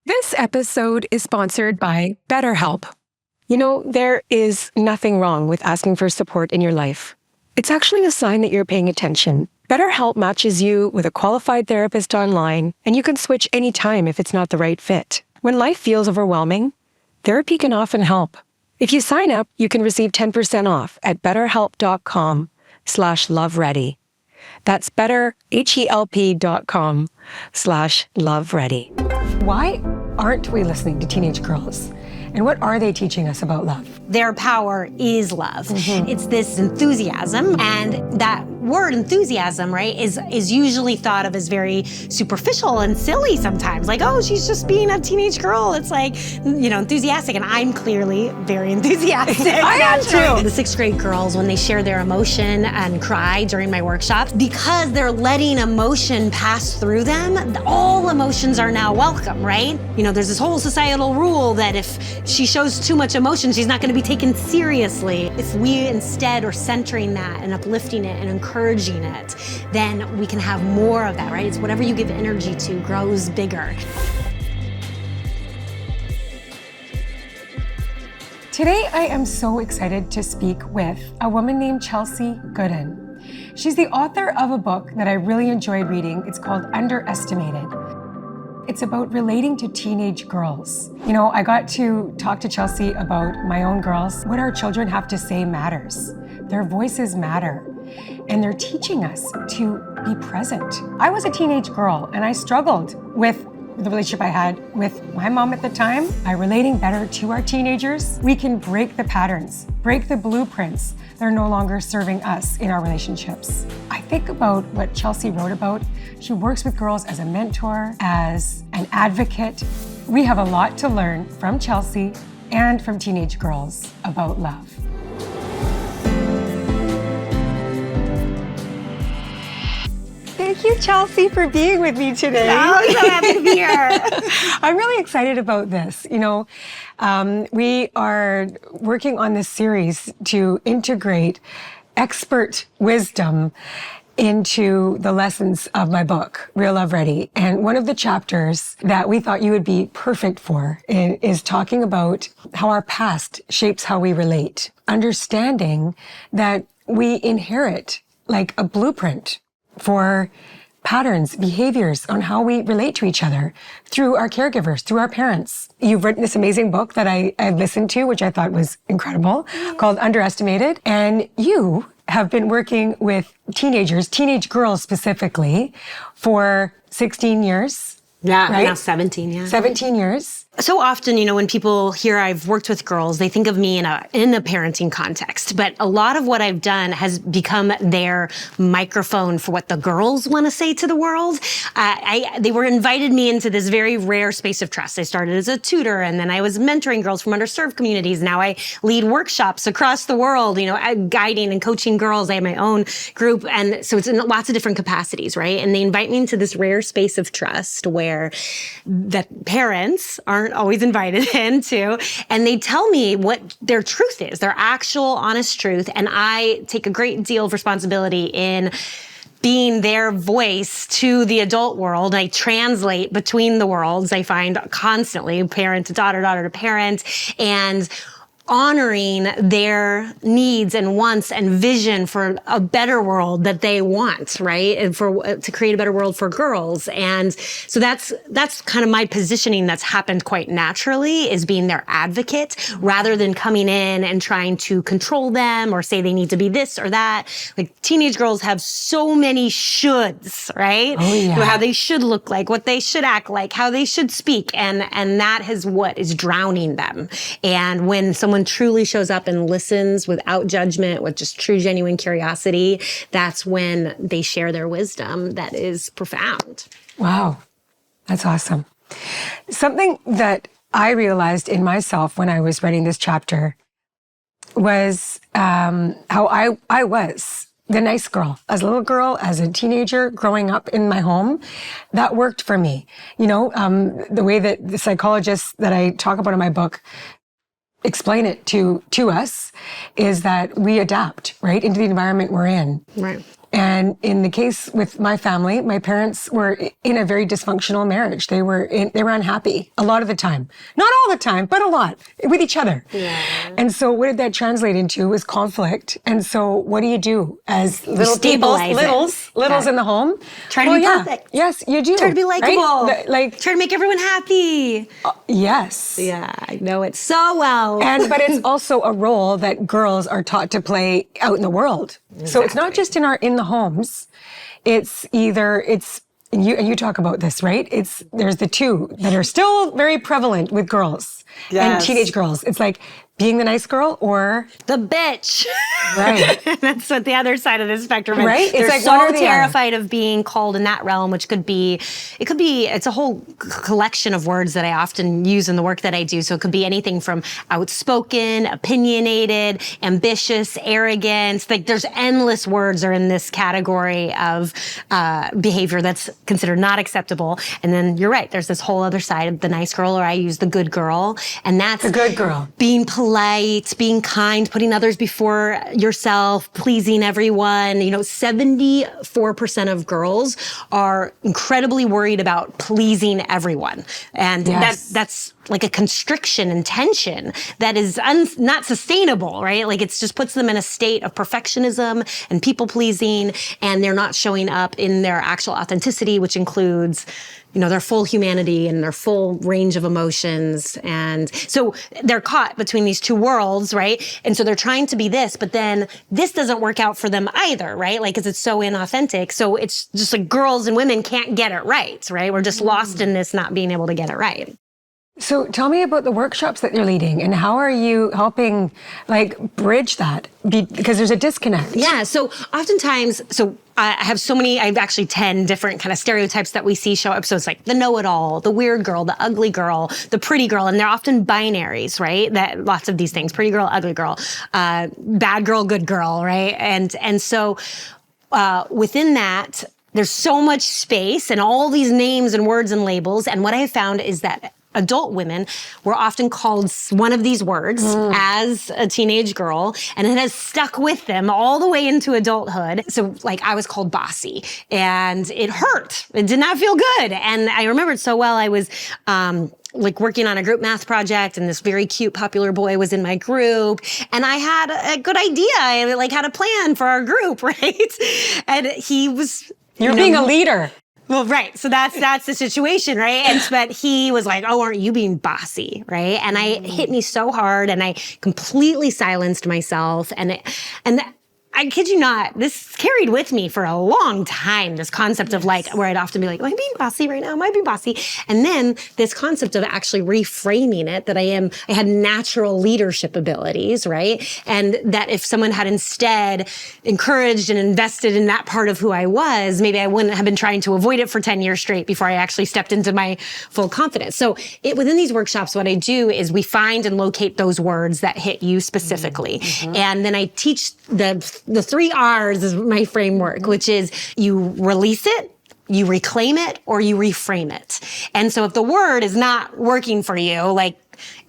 This episode is sponsored by BetterHelp. You know, there is nothing wrong with asking for support in your life. It's actually a sign that you're paying attention. BetterHelp matches you with a qualified therapist online, and you can switch anytime if it's not the right fit. When life feels overwhelming, therapy can often help. If you sign up, you can receive 10% off at betterhelp.com/loveready. That's betterhelp.com/loveready. Why aren't we listening to teenage girls? And what are they teaching us about love? Their power is love. Mm-hmm. It's this enthusiasm, and that word enthusiasm, right, is usually thought of as very superficial and silly sometimes. Like, oh, she's just being a teenage girl. It's like, enthusiastic, and I'm clearly very enthusiastic. I am too. The 6th grade girls, when they share their emotion and cry during my workshops, because they're letting emotion pass through them, all emotions are now welcome, right? There's this whole societal rule that if she shows too much emotion, she's not going to be taken seriously. If we instead are centering that and uplifting it and encouraging it, then we can have more of that, right? It's whatever you give energy to grows bigger. Today, I am so excited to speak with a woman named Chelsey Goodan. She's the author of a book that I really enjoyed reading. It's called Underestimated. It's about relating to teenage girls. I got to talk to Chelsey about my own girls. What our children have to say matters. Their voices matter. And they're teaching us to be present. I was a teenage girl and I struggled with the relationship I had with my mom at the time. By relating better to our teenagers, we can break the patterns, break the blueprints that are no longer serving us in our relationships. I think about what Chelsey wrote about. She works with girls as a mentor, as an advocate. We have a lot to learn from Chelsey and from teenage girls about love. Thank you, Chelsey, for being with me today. Oh, I'm so happy to be here. I'm really excited about this. We are working on this series to integrate expert wisdom into the lessons of my book, Real Love Ready. And one of the chapters that we thought you would be perfect for is talking about how our past shapes how we relate. Understanding that we inherit like a blueprint for patterns, behaviors on how we relate to each other through our caregivers, through our parents. You've written this amazing book that I listened to, which I thought was incredible, called Underestimated. And you have been working with teenage girls specifically, for 16 years. Yeah, right? Now 17, yeah. 17 years. So often, when people hear I've worked with girls, they think of me in a parenting context. But a lot of what I've done has become their microphone for what the girls want to say to the world. They were invited me into this very rare space of trust. I started as a tutor, and then I was mentoring girls from underserved communities. Now I lead workshops across the world, guiding and coaching girls. I have my own group. And so it's in lots of different capacities, right? And they invite me into this rare space of trust where the parents aren't always invited into, and they tell me what their truth is, their actual honest truth. And I take a great deal of responsibility in being their voice to the adult world. I translate between the worlds, I find constantly, parent to daughter, daughter to parent, and honoring their needs and wants and vision for a better world that they want, right? And to create a better world for girls. And so that's kind of my positioning that's happened quite naturally, is being their advocate rather than coming in and trying to control them or say they need to be this or that. Like, teenage girls have so many shoulds, right? Oh, yeah. How they should look like, what they should act like, how they should speak. And that is what is drowning them. And when someone truly shows up and listens without judgment, with just true, genuine curiosity, that's when they share their wisdom that is profound. Wow, that's awesome. Something that I realized in myself when I was writing this chapter was how I was the nice girl. As a little girl, as a teenager, growing up in my home, that worked for me. The way that the psychologists that I talk about in my book explain it to us is that we adapt, right, into the environment we're in. Right. And in the case with my family, my parents were in a very dysfunctional marriage. They were unhappy a lot of the time. Not all the time, but a lot with each other. Yeah. And so what did that translate into was conflict. And so what do you do as little littles in the home? Try to be perfect. Yes, you do. Try to be likable. Right? Like try to make everyone happy. Yes. Yeah, I know it so well. But it's also a role that girls are taught to play out in the world. Exactly. So it's not just in the homes. It's either and you talk about this, right? There's the two that are still very prevalent with girls and teenage girls. It's like being the nice girl or the bitch. Right. That's what the other side of the spectrum is. Right? They're so terrified of being called in that realm, which it's a whole collection of words that I often use in the work that I do. So it could be anything from outspoken, opinionated, ambitious, arrogant. Like there's endless words are in this category of behavior that's considered not acceptable. And then you're right, there's this whole other side of the nice girl, or I use the good girl. And that's the good girl. Being polite, being kind, putting others before yourself, pleasing everyone. 74% of girls are incredibly worried about pleasing everyone. And that's like a constriction and tension that is not sustainable, right? Like it just puts them in a state of perfectionism and people pleasing, and they're not showing up in their actual authenticity, which includes their full humanity and their full range of emotions. And so they're caught between these two worlds, right? And so they're trying to be this, but then this doesn't work out for them either, right? Like, because it's so inauthentic. So it's just like girls and women can't get it right? We're just lost in this not being able to get it right. So tell me about the workshops that you're leading and how are you helping bridge that? Because there's a disconnect. Yeah, so oftentimes, I have I have actually 10 different kind of stereotypes that we see show up. So it's like the know-it-all, the weird girl, the ugly girl, the pretty girl, and they're often binaries, right? That lots of these things, pretty girl, ugly girl, bad girl, good girl, right? And so within that, there's so much space and all these names and words and labels. And what I have found is that adult women were often called one of these words as a teenage girl, and it has stuck with them all the way into adulthood. So I was called bossy, and it hurt. It did not feel good. And I remember it so well. I was working on a group math project, and this very cute, popular boy was in my group, and I had a good idea. I had a plan for our group, right? And he was... You're being a leader. Well, right. So that's the situation, right? But he was like, "Oh, aren't you being bossy?" Right? And it hit me so hard, and I completely silenced myself. And I kid you not, this carried with me for a long time, this concept of where I'd often be like, am I being bossy right now? Am I being bossy? And then this concept of actually reframing it, that I had natural leadership abilities, right? And that if someone had instead encouraged and invested in that part of who I was, maybe I wouldn't have been trying to avoid it for 10 years straight before I actually stepped into my full confidence. So within these workshops, what I do is we find and locate those words that hit you specifically. Mm-hmm. And then I teach the 3 R's is my framework, which is you release it, you reclaim it, or you reframe it. And so if the word is not working for you,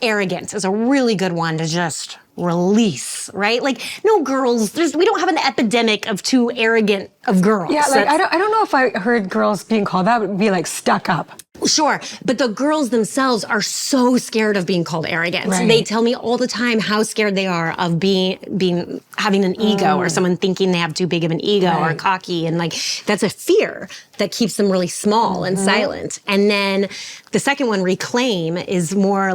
arrogance is a really good one to just release, right? No girls, we don't have an epidemic of too arrogant of girls. Yeah, I don't know if I heard girls being called that, it would be stuck up. Sure, but the girls themselves are so scared of being called arrogant. Right. They tell me all the time how scared they are of having an ego, or someone thinking they have too big of an ego, or cocky, and that's a fear that keeps them really small and silent. And then the second one, reclaim, is more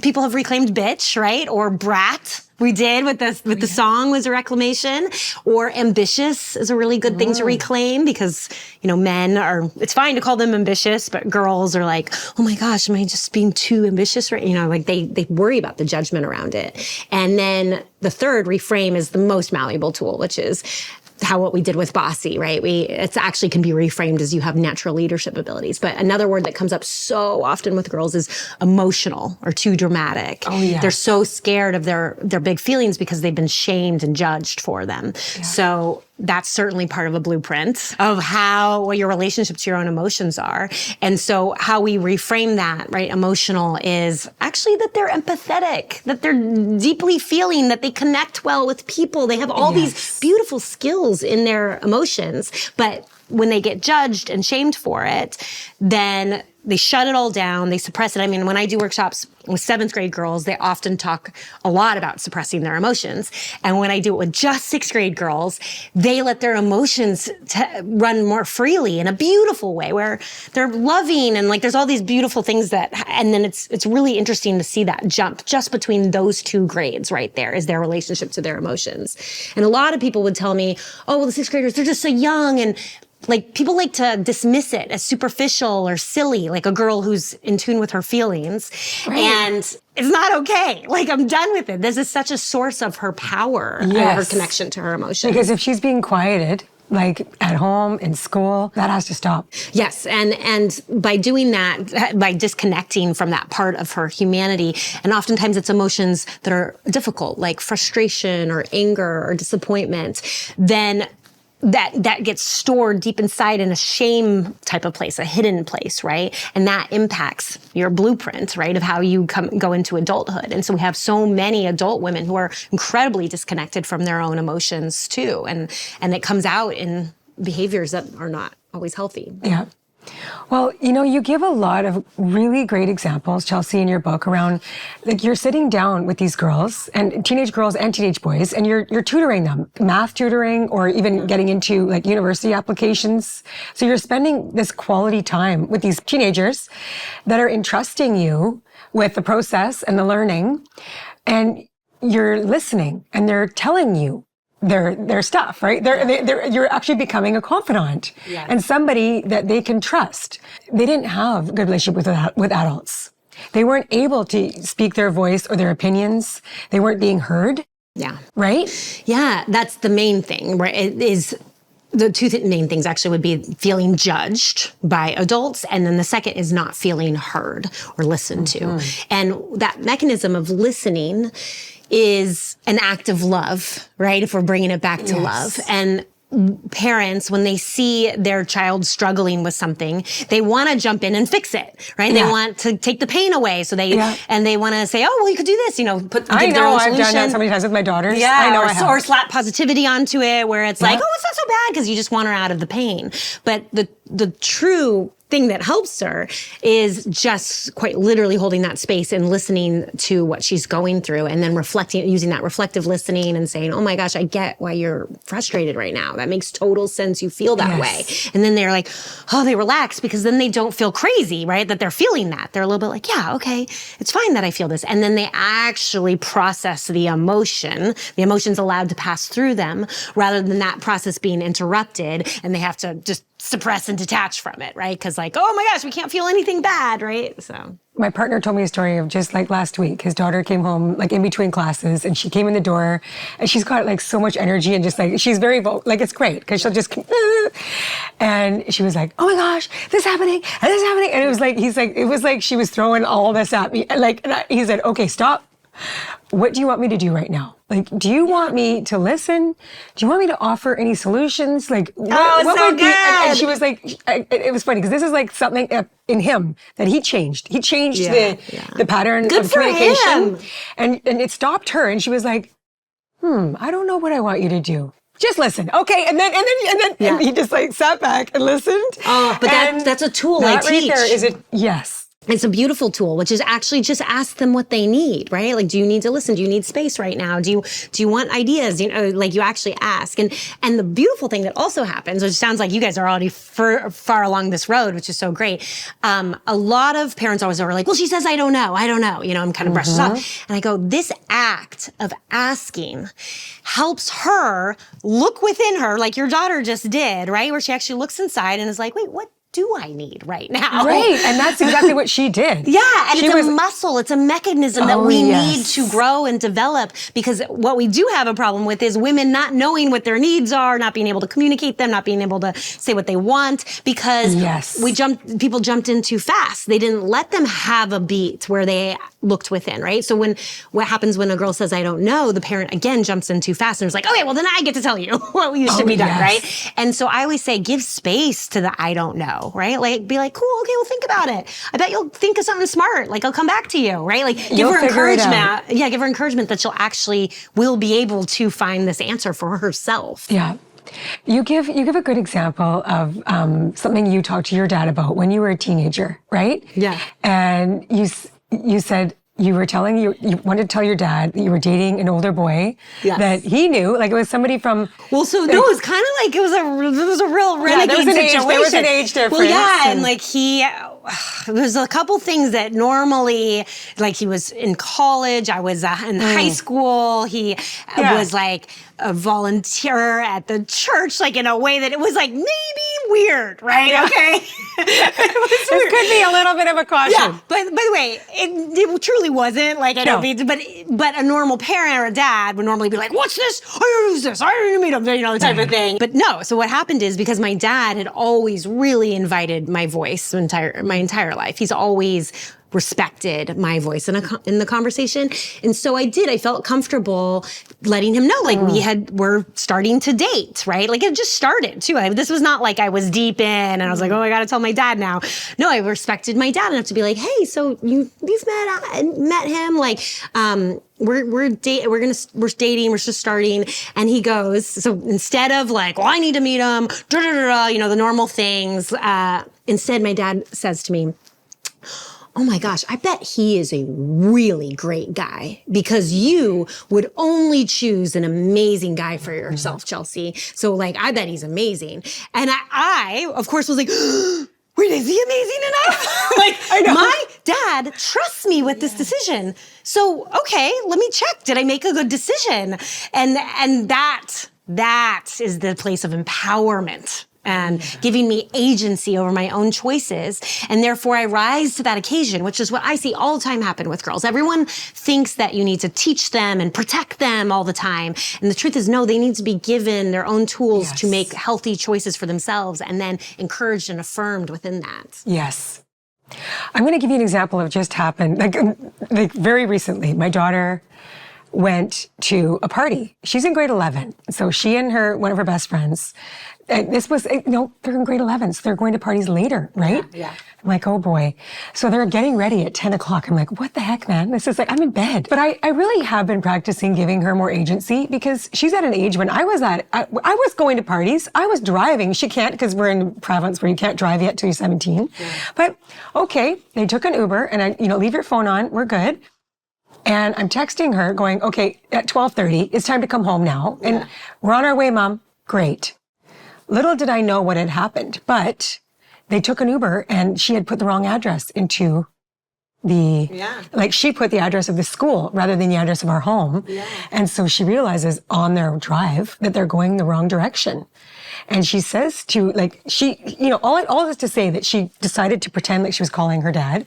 people have reclaimed bitch, right? Or brat. We did with the song was a reclamation, or ambitious is a really good thing to reclaim, because men it's fine to call them ambitious, but girls are like, oh my gosh, am I just being too ambitious, right? They worry about the judgment around it. And then the third, reframe, is the most malleable tool, which is what we did with bossy, right? It actually can be reframed as you have natural leadership abilities. But another word that comes up so often with girls is emotional or too dramatic. Oh, yeah. They're so scared of their big feelings because they've been shamed and judged for them. Yeah. So that's certainly part of a blueprint of what your relationship to your own emotions are. And so how we reframe that, right? Emotional is actually that they're empathetic, that they're deeply feeling, that they connect well with people. They have all these beautiful skills in their emotions, but when they get judged and shamed for it, then they shut it all down. They suppress it. I mean, when I do workshops with 7th grade girls, they often talk a lot about suppressing their emotions. And when I do it with just 6th grade girls, they let their emotions run more freely in a beautiful way where they're loving and like there's all these beautiful things and then it's really interesting to see that jump just between those 2 grades right there is their relationship to their emotions. And a lot of people would tell me, oh, well, the 6th graders, they're just so young, and like people like to dismiss it as superficial or silly, like a girl who's in tune with her feelings. Right. And it's not okay. Like, I'm done with it. This is such a source of her power and her connection to her emotions. Because if she's being quieted, like at home, in school, that has to stop. Yes, and by doing that, by disconnecting from that part of her humanity, and oftentimes it's emotions that are difficult, like frustration or anger or disappointment, then that gets stored deep inside in a shame type of place, a hidden place, right? And that impacts your blueprint, right, of how you go into adulthood. And so we have so many adult women who are incredibly disconnected from their own emotions too. And it comes out in behaviors that are not always healthy. Yeah. Well, you give a lot of really great examples, Chelsey, in your book around, like, you're sitting down with these girls and teenage girls and teenage boys, and you're tutoring them, math tutoring, or even getting into like university applications. So you're spending this quality time with these teenagers that are entrusting you with the process and the learning, and you're listening, and they're telling you their stuff, right? You're actually becoming a confidant and somebody that they can trust. They didn't have a good relationship with adults. They weren't able to speak their voice or their opinions. They weren't being heard. Yeah. Right? Yeah, that's the main thing, right? It is the 2 main things actually would be feeling judged by adults, and then the second is not feeling heard or listened to. And that mechanism of listening is an act of love, right? If we're bringing it back to love. And parents, when they see their child struggling with something, they want to jump in and fix it, right? They want to take the pain away. So they want to say, oh, well, you could do this, give their own solution. I've done that so many times with my daughters. Yeah, I know or slap positivity onto it where it's like, oh, it's not so bad because you just want her out of the pain. But the true thing that helps her is just quite literally holding that space and listening to what she's going through, and then reflecting, using that reflective listening and saying, oh my gosh, I get why you're frustrated right now. That makes total sense. You feel that way. And then they're like, oh, they relax, because then they don't feel crazy, right? That they're feeling that. They're a little bit like, yeah, okay, it's fine that I feel this. And then they actually process the emotion. The emotion's allowed to pass through them rather than that process being interrupted, and they have to just suppress and detach from it, right? Because like, oh my gosh, we can't feel anything bad, right? So my partner told me a story of just like last week. His daughter came home like in between classes, and she came in the door, and she's got like so much energy, and just like, she's very like, it's great because she'll just and she was like, oh my gosh, this is happening and this is happening, and it was like she was throwing all this at me, and he said, okay, stop. What do you want me to do right now? Like, do you want me to listen? Do you want me to offer any solutions? Like, what would be? And she was like, it was funny because this is like something in him that he changed. He changed the pattern of communication, and it stopped her. And she was like, I don't know what I want you to do. Just listen, okay? And then and he just like sat back and listened. Oh, but that's a tool I teach. Right there is it? Yes. It's a beautiful tool, which is actually just ask them what they need, right? Like, do you need to listen? Do you need space right now? Do you want ideas? Like you actually ask. And the beautiful thing that also happens, which sounds like you guys are already far along this road, which is so great. A lot of parents always are like, well, she says, I don't know. I'm kind of brushes off. And I go, this act of asking helps her look within her, like your daughter just did, right? Where she actually looks inside and is like, wait, what do I need right now? Right, and that's exactly what she did. Yeah, and it's a muscle, it's a mechanism that we need to grow and develop, because what we do have a problem with is women not knowing what their needs are, not being able to communicate them, not being able to say what they want, because people jumped in too fast. They didn't let them have a beat where they looked within, right? So what happens when a girl says, I don't know, the parent again jumps in too fast and is like, okay, well then I get to tell you what should be done, yes. right? And so I always say, give space to the I don't know, right? Like, be like, cool, okay, well think about it. I bet you'll think of something smart. Like, I'll come back to you, right? Like, give her encouragement. Yeah, give her encouragement that she'll actually will be able to find this answer for herself. Yeah. You give a good example of something you talked to your dad about when you were a teenager, right? Yeah. And you said you wanted to tell your dad that you were dating an older boy that he knew, like it was somebody from. Well, so no, it was kind of like it was a real renegade situation. There was an age difference. Well, yeah, and like there's a couple things that normally, like he was in college, I was in high school, he was like a volunteer at the church, like in a way that it was like maybe weird, right? Yeah. Okay. This could be a little bit of a caution. Yeah, but by the way, it truly wasn't. Like, I don't mean, but a normal parent or a dad would normally be like, what's this? Who's this? I didn't meet him, the type of thing. But no, so what happened is because my dad had always really invited my voice my entire life. He's always respected my voice in the conversation. And so I felt comfortable letting him know, like we're starting to date, right? Like it just started too. This was not like I was deep in and I was like, oh, I got to tell my dad now. No, I respected my dad enough to be like, hey, so you've met him. Like, we're dating, we're just starting. And he goes, so instead of like, well, I need to meet him, the normal things, instead my dad says to me, oh my gosh, I bet he is a really great guy because you would only choose an amazing guy for yourself, Chelsey. So like, I bet he's amazing. And I of course was like, wait, is he amazing enough? Like, I know. My dad trusts me with this decision. So, okay, let me check. Did I make a good decision? And that is the place of empowerment. And giving me agency over my own choices. And therefore I rise to that occasion, which is what I see all the time happen with girls. Everyone thinks that you need to teach them and protect them all the time. And the truth is, no, they need to be given their own tools to make healthy choices for themselves and then encouraged and affirmed within that. Yes. I'm going to give you an example of just happened. Like very recently, my daughter went to a party. She's in grade 11. So she and one of her best friends, this was, they're in grade 11, so they're going to parties later, right? Yeah. I'm like, oh boy. So they're getting ready at 10 o'clock. I'm like, what the heck, man? This is like, I'm in bed. But I really have been practicing giving her more agency because she's at an age when I was going to parties. I was driving. She can't because we're in a province where you can't drive yet till you're 17. Yeah. But okay, they took an Uber and leave your phone on. We're good. And I'm texting her going, okay, at 12:30, it's time to come home now. And we're on our way, Mom. Great. Little did I know what had happened, but they took an Uber and she had put the wrong address into like she put the address of the school rather than the address of our home. Yeah. And so she realizes on their drive that they're going the wrong direction. And she says all this to say that she decided to pretend like she was calling her dad.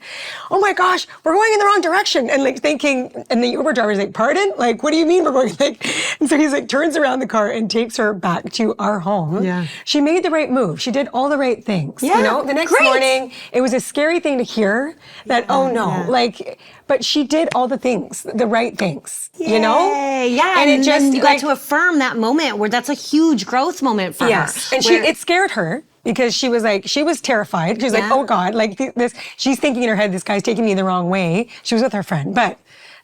Oh my gosh, we're going in the wrong direction. And like thinking, and the Uber driver's like, pardon? Like, what do you mean we're going and so he's like, turns around the car and takes her back to our home. Yeah. She made the right move. She did all the right things. Yeah. The next morning, it was a scary thing to hear that, but she did all the things, the right things, Yeah. And it just, you got to affirm that moment where that's a huge growth moment for her. And it scared her because she was terrified. She was like, oh God, like this, she's thinking in her head, this guy's taking me the wrong way. She was with her friend, but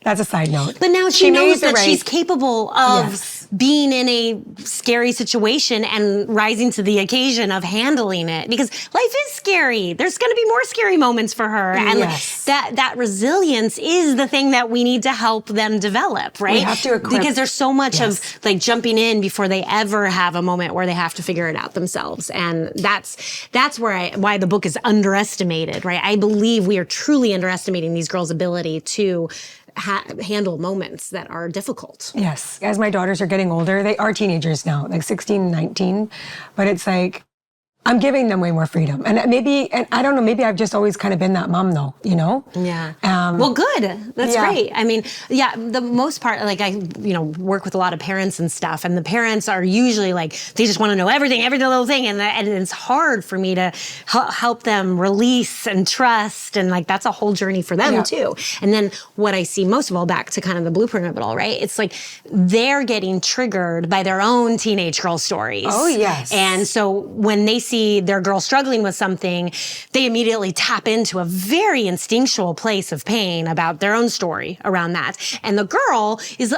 that's a side note. But now she knows that she's capable of being in a scary situation and rising to the occasion of handling it because life is scary. There's going to be more scary moments for her. And that resilience is the thing that we need to help them develop, right? We have to equip. Because there's so much of like jumping in before they ever have a moment where they have to figure it out themselves. And that's why the book is underestimated, right? I believe we are truly underestimating these girls' ability to handle moments that are difficult. Yes. As my daughters are getting older, they are teenagers now, like 16, 19. But it's like, I'm giving them way more freedom. And I don't know, maybe I've just always kind of been that mom though, you know? Yeah. Well, good. That's great. I mean, the most part, like I, work with a lot of parents and stuff, and the parents are usually like, they just want to know everything, every little thing. And it's hard for me to help them release and trust. And like, that's a whole journey for them too. And then what I see most of all, back to kind of the blueprint of it all, right? It's like they're getting triggered by their own teenage girl stories. Oh, yes. And so when they see their girl struggling with something, they immediately tap into a very instinctual place of pain about their own story around that. And the girl is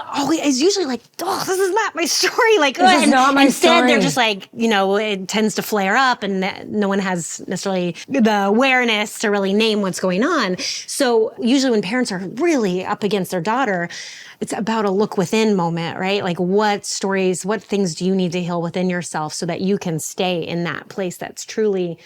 usually like, oh, this is not my story. Like, this is not my instead story. They're just like, it tends to flare up and no one has necessarily the awareness to really name what's going on. So usually when parents are really up against their daughter, it's about a look within moment, right? Like what stories, what things do you need to heal within yourself so that you can stay in that place that's truly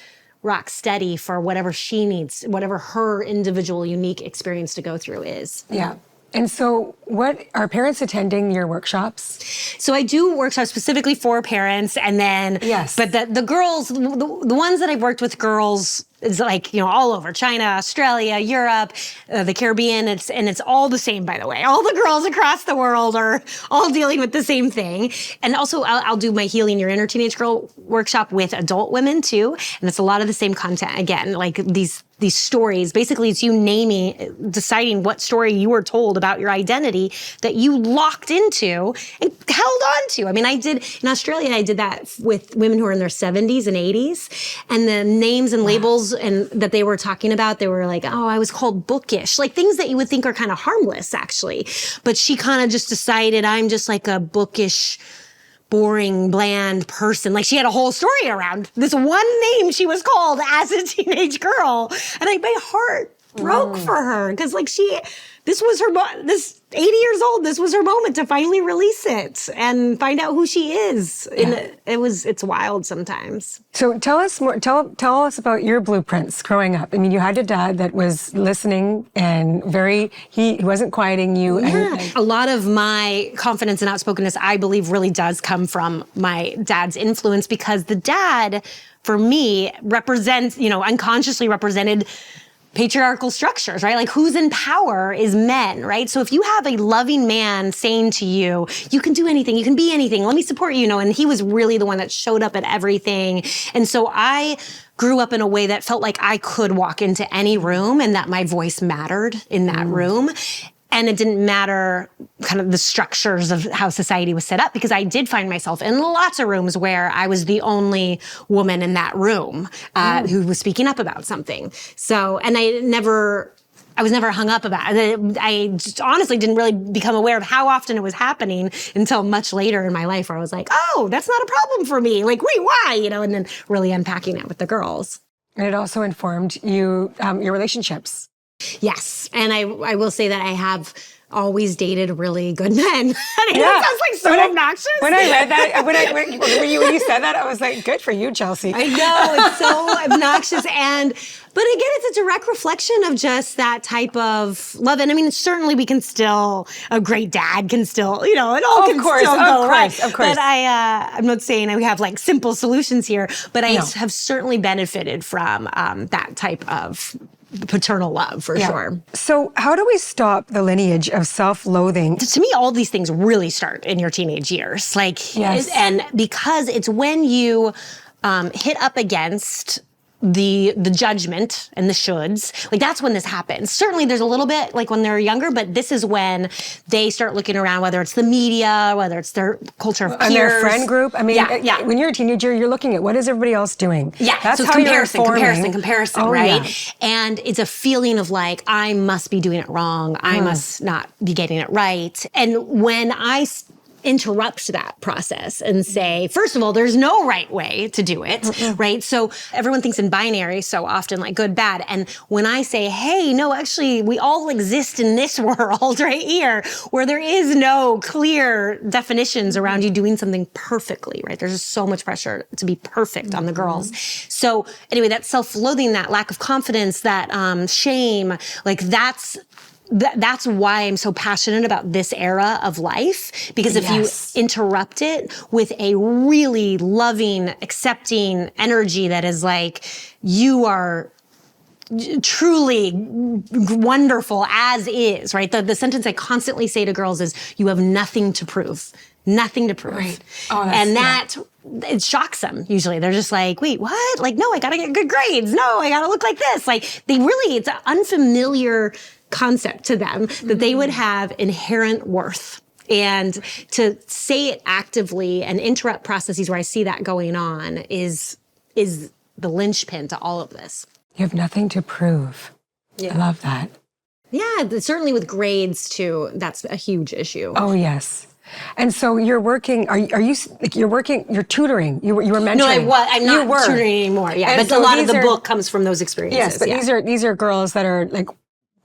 rock steady for whatever she needs, whatever her individual unique experience to go through is. Yeah. And so what are parents attending your workshops? So I do workshops specifically for parents, and then, but the girls, the ones that I've worked with girls is like, all over China, Australia, Europe, the Caribbean. It's all the same, by the way. All the girls across the world are all dealing with the same thing. And also I'll do my Healing Your Inner Teenage Girl workshop with adult women too. And it's a lot of the same content. Again, like these stories, basically it's you deciding what story you were told about your identity that you locked into and held on to. I mean, in Australia, I did that with women who are in their 70s and 80s, and the names and labels and that they were talking about, they were like, oh, I was called bookish, like things that you would think are kind of harmless actually. But she kind of just decided I'm just like a bookish, boring, bland person. Like she had a whole story around this one name she was called as a teenage girl. And like my heart broke for her because like this was this 80 years old, this was her moment to finally release it and find out who she is. And it's wild sometimes. So tell us more, tell us about your blueprints growing up. I mean, you had a dad that was listening and he wasn't quieting you. Yeah. A lot of my confidence and outspokenness, I believe, really does come from my dad's influence, because the dad, for me, unconsciously represented patriarchal structures, right? Like who's in power is men, right? So if you have a loving man saying to you, you can do anything, you can be anything, let me support you, and he was really the one that showed up at everything. And so I grew up in a way that felt like I could walk into any room and that my voice mattered in that room. And it didn't matter kind of the structures of how society was set up, because I did find myself in lots of rooms where I was the only woman in that room who was speaking up about something. So, and I was never hung up about it. I just honestly didn't really become aware of how often it was happening until much later in my life, where I was like, oh, that's not a problem for me. Like, wait, why? And then really unpacking it with the girgirls. And it also informed you, your relationships. Yes. And I will say that I have always dated really good men. That sounds like so obnoxious. When I read that, when you said that, I was like, good for you, Chelsey. I know, it's so obnoxious. But again, it's a direct reflection of just that type of love. And I mean, certainly a great dad can still, it all can still go right. Of course. But I'm not saying we have like simple solutions here, but I have certainly benefited from that type of paternal love for sure. So how do we stop the lineage of self-loathing? To me, all these things really start in your teenage years. And because it's when you hit up against the judgment and the shoulds, like that's when this happens. Certainly there's a little bit like when they're younger, but this is when they start looking around, whether it's the media, whether it's their culture of peers. And their friend group. I mean, when you're a teenager, you're looking at what is everybody else doing? Yeah, that's so how comparison, oh, right? Yeah. And it's a feeling of like, I must be doing it wrong. I must not be getting it right. And when I interrupt that process and say, first of all, there's no right way to do it, right? So everyone thinks in binary so often, like good, bad. And when I say, hey, no, actually, we all exist in this world right here where there is no clear definitions around you doing something perfectly, right? There's just so much pressure to be perfect on the girls. So anyway, that self-loathing, that lack of confidence, that shame, like that's that's why I'm so passionate about this era of life, because if you interrupt it with a really loving, accepting energy that is like, you are truly wonderful as is, right? The sentence I constantly say to girls is, you have nothing to prove. Nothing to prove. Right. Oh, and that, it shocks them usually. They're just like, wait, what? Like, no, I gotta get good grades. No, I gotta look like this. Like, it's an unfamiliar concept to them that they would have inherent worth. And to say it actively and interrupt processes where I see that going on is the linchpin to all of this. You have nothing to prove. Yeah. I love that. Yeah, certainly with grades too, that's a huge issue. Oh, yes. And so you're working, you're tutoring, you were mentoring. No, I'm not tutoring anymore. Yeah, and but so a lot of the book comes from those experiences. Yes, but these are girls that are like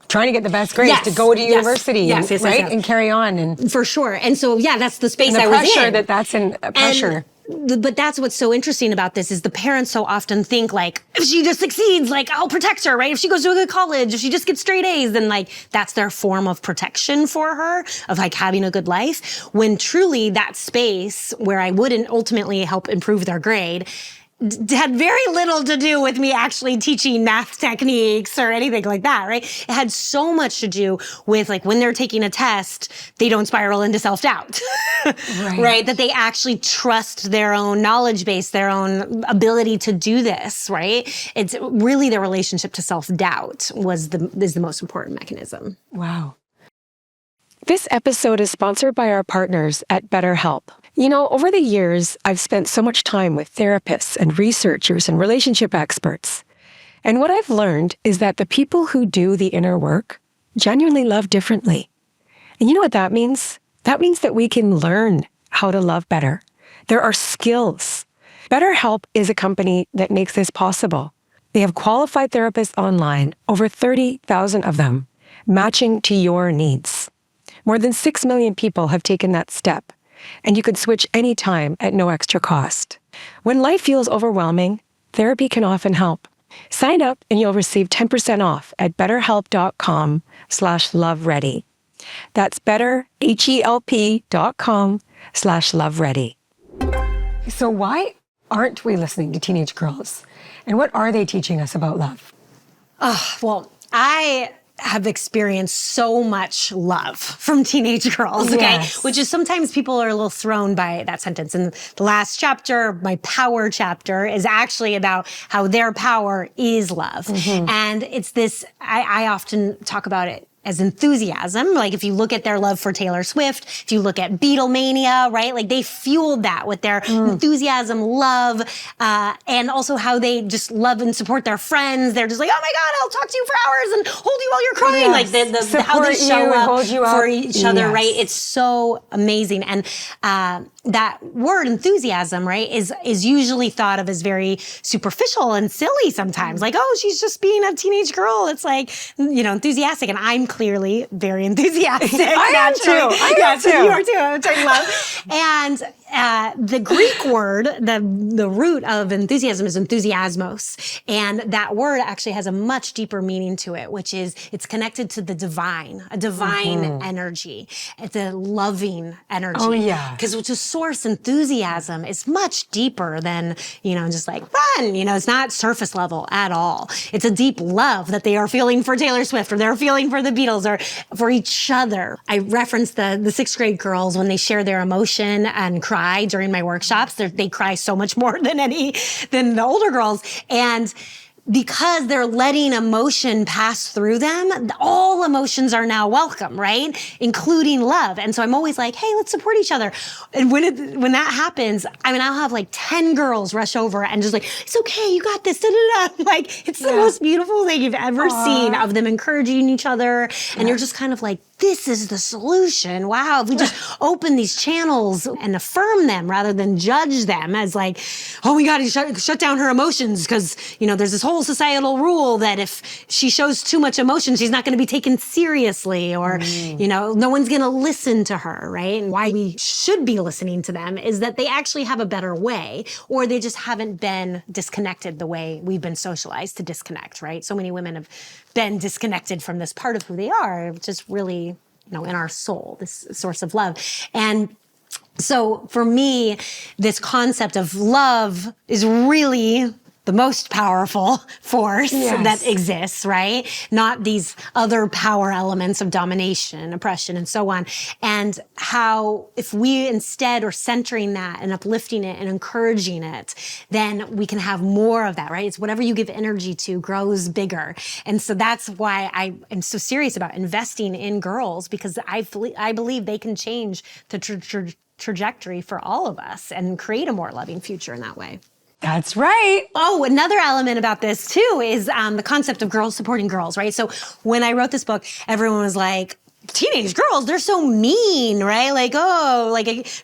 trying to get the best grades to go to university, right? And carry on. And for sure. And so, that's the space I was in. The pressure pressure. But that's what's so interesting about this is the parents so often think like, if she just succeeds, like I'll protect her, right? If she goes to a good college, if she just gets straight A's, then like that's their form of protection for her, of like having a good life. When truly that space where I wouldn't ultimately help improve their grade had very little to do with me actually teaching math techniques or anything like that, right? It had so much to do with like when they're taking a test, they don't spiral into self-doubt, right? That they actually trust their own knowledge base, their own ability to do this, right? It's really their relationship to self-doubt is the most important mechanism. Wow. This episode is sponsored by our partners at BetterHelp. You know, over the years, I've spent so much time with therapists and researchers and relationship experts. And what I've learned is that the people who do the inner work genuinely love differently. And you know what that means? That means that we can learn how to love better. There are skills. BetterHelp is a company that makes this possible. They have qualified therapists online, over 30,000 of them, matching to your needs. More than 6 million people have taken that step. And you could switch anytime at no extra cost. When life feels overwhelming, therapy can often help. Sign up and you'll receive 10% off at betterhelp.com/loveready. That's betterhelp.com/loveready. So why aren't we listening to teenage girls? And what are they teaching us about love? Well, I have experienced so much love from teenage girls, okay? Which is sometimes people are a little thrown by that sentence. And the last chapter, my power chapter, is actually about how their power is love. And it's this, I often talk about it as enthusiasm. Like if you look at their love for Taylor Swift, if you look at Beatlemania, right? Like they fueled that with their enthusiasm, love, and also how they just love and support their friends. They're just like, oh my God, I'll talk to you for hours and hold you while you're crying. Like how they show up for each other, right? It's so amazing. And that word enthusiasm, right, is usually thought of as very superficial and silly sometimes. Like, oh, she's just being a teenage girl. It's like, enthusiastic. And I'm clearly very enthusiastic. I am too. You are too. I'm talking love. And the Greek word, the root of enthusiasm is enthusiasmos. And that word actually has a much deeper meaning to it, which is it's connected to the divine, a divine energy. It's a loving energy. Oh, yeah. Because to source enthusiasm is much deeper than, just like fun. It's not surface level at all. It's a deep love that they are feeling for Taylor Swift or they're feeling for the Beatles or for each other. I referenced the sixth grade girls when they share their emotion and cry during my workshops. They cry so much more than the older girls. And because they're letting emotion pass through them, all emotions are now welcome, right? Including love. And so I'm always like, hey, let's support each other. And when that happens, I'll have like 10 girls rush over and just like, it's okay, you got this, da-da-da. Like, it's the most beautiful thing you've ever seen of them encouraging each other. And you're just kind of like, this is the solution. Wow, if we just open these channels and affirm them rather than judge them as like, oh, we got to shut down her emotions because, there's this whole societal rule that if she shows too much emotion, she's not going to be taken seriously or, no one's going to listen to her, right? And why we should be listening to them is that they actually have a better way, or they just haven't been disconnected the way we've been socialized to disconnect, right? So many women have been disconnected from this part of who they are, which is really, in our soul, this source of love. And so for me, this concept of love is really the most powerful force that exists, right? Not these other power elements of domination, oppression, and so on. And how if we instead are centering that and uplifting it and encouraging it, then we can have more of that, right? It's whatever you give energy to grows bigger. And so that's why I am so serious about investing in girls, because I believe they can change the trajectory for all of us and create a more loving future in that way. That's right. Oh, another element about this too is the concept of girls supporting girls, right? So when I wrote this book, everyone was like, teenage girls, they're so mean, right? Like,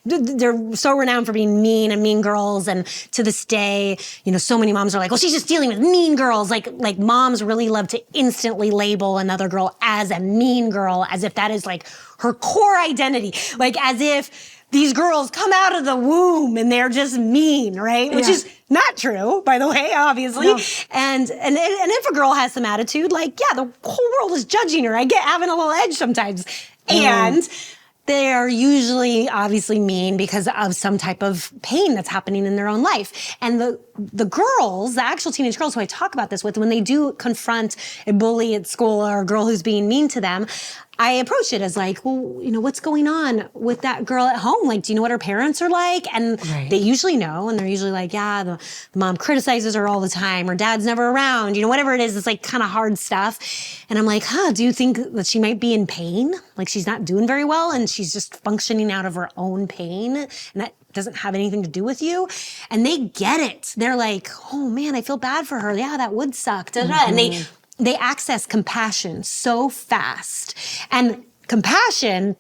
they're so renowned for being mean and mean girls. And to this day, so many moms are like, well, she's just dealing with mean girls. Like moms really love to instantly label another girl as a mean girl, as if that is like her core identity. Like as if these girls come out of the womb and they're just mean, right? Which is not true, by the way, obviously. No. And if a girl has some attitude, like, the whole world is judging her. I get having a little edge sometimes. And they are usually obviously mean because of some type of pain that's happening in their own life. And the girls, the actual teenage girls who I talk about this with, when they do confront a bully at school or a girl who's being mean to them, I approach it as like, well, what's going on with that girl at home? Like, do you know what her parents are like? And they usually know, and they're usually like, the mom criticizes her all the time, or dad's never around, whatever it is, it's like kind of hard stuff. And I'm like, do you think that she might be in pain? Like she's not doing very well and she's just functioning out of her own pain, and that doesn't have anything to do with you? And they get it. They're like, oh man, I feel bad for her. Yeah, that would suck. And they access compassion so fast. And compassion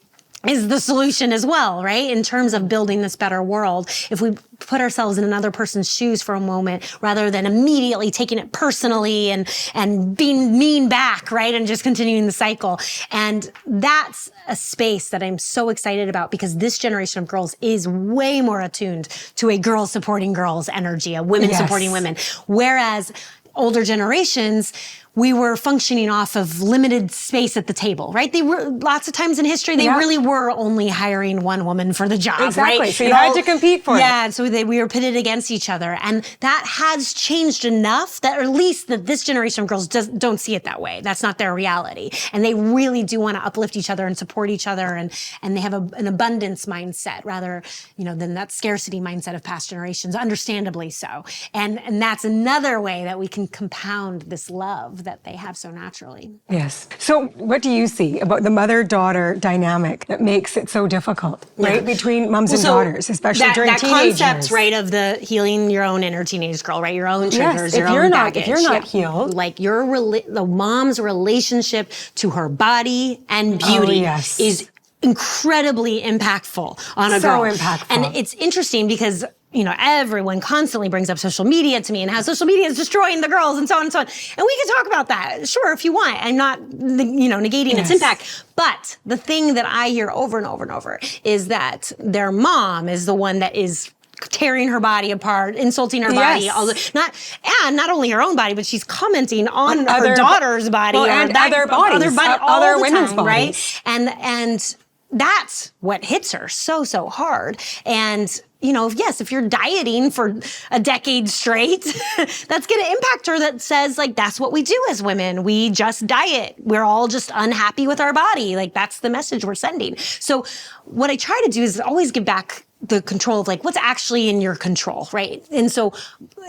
is the solution as well, right? In terms of building this better world. If we put ourselves in another person's shoes for a moment, rather than immediately taking it personally and being mean back, right? And just continuing the cycle. And that's a space that I'm so excited about, because this generation of girls is way more attuned to a girl supporting girls energy, a women supporting women. Whereas older generations, we were functioning off of limited space at the table, right? They were, lots of times in history, they really were only hiring one woman for the job, exactly. Right? So you had to compete for it. Yeah, so we were pitted against each other. And that has changed enough that, or at least that this generation of girls don't see it that way. That's not their reality. And they really do want to uplift each other and support each other. And they have an abundance mindset rather, than that scarcity mindset of past generations, understandably so. And that's another way that we can compound this love that they have so naturally. Yes. So what do you see about the mother-daughter dynamic that makes it so difficult, right? Between moms and daughters, especially during teenage that concept, years. right, of the healing your own inner teenage girl, right? Your own triggers, your own baggage. If you're not healed. Like the mom's relationship to her body and beauty is incredibly impacted on a girl. So impactful. And it's interesting because everyone constantly brings up social media to me and how social media is destroying the girls and so on and so on. And we can talk about that, sure, if you want. I'm not, negating its impact. But the thing that I hear over and over and over is that their mom is the one that is tearing her body apart, insulting her body, not only her own body, but she's commenting on her daughter's body, and other bodies, other women's bodies, right? And that's what hits her so hard. And if you're dieting for a decade straight, that's going to impact her. That says, like, that's what we do as women. We just diet. We're all just unhappy with our body. Like, that's the message we're sending. So what I try to do is always give back the control of like what's actually in your control, right? And so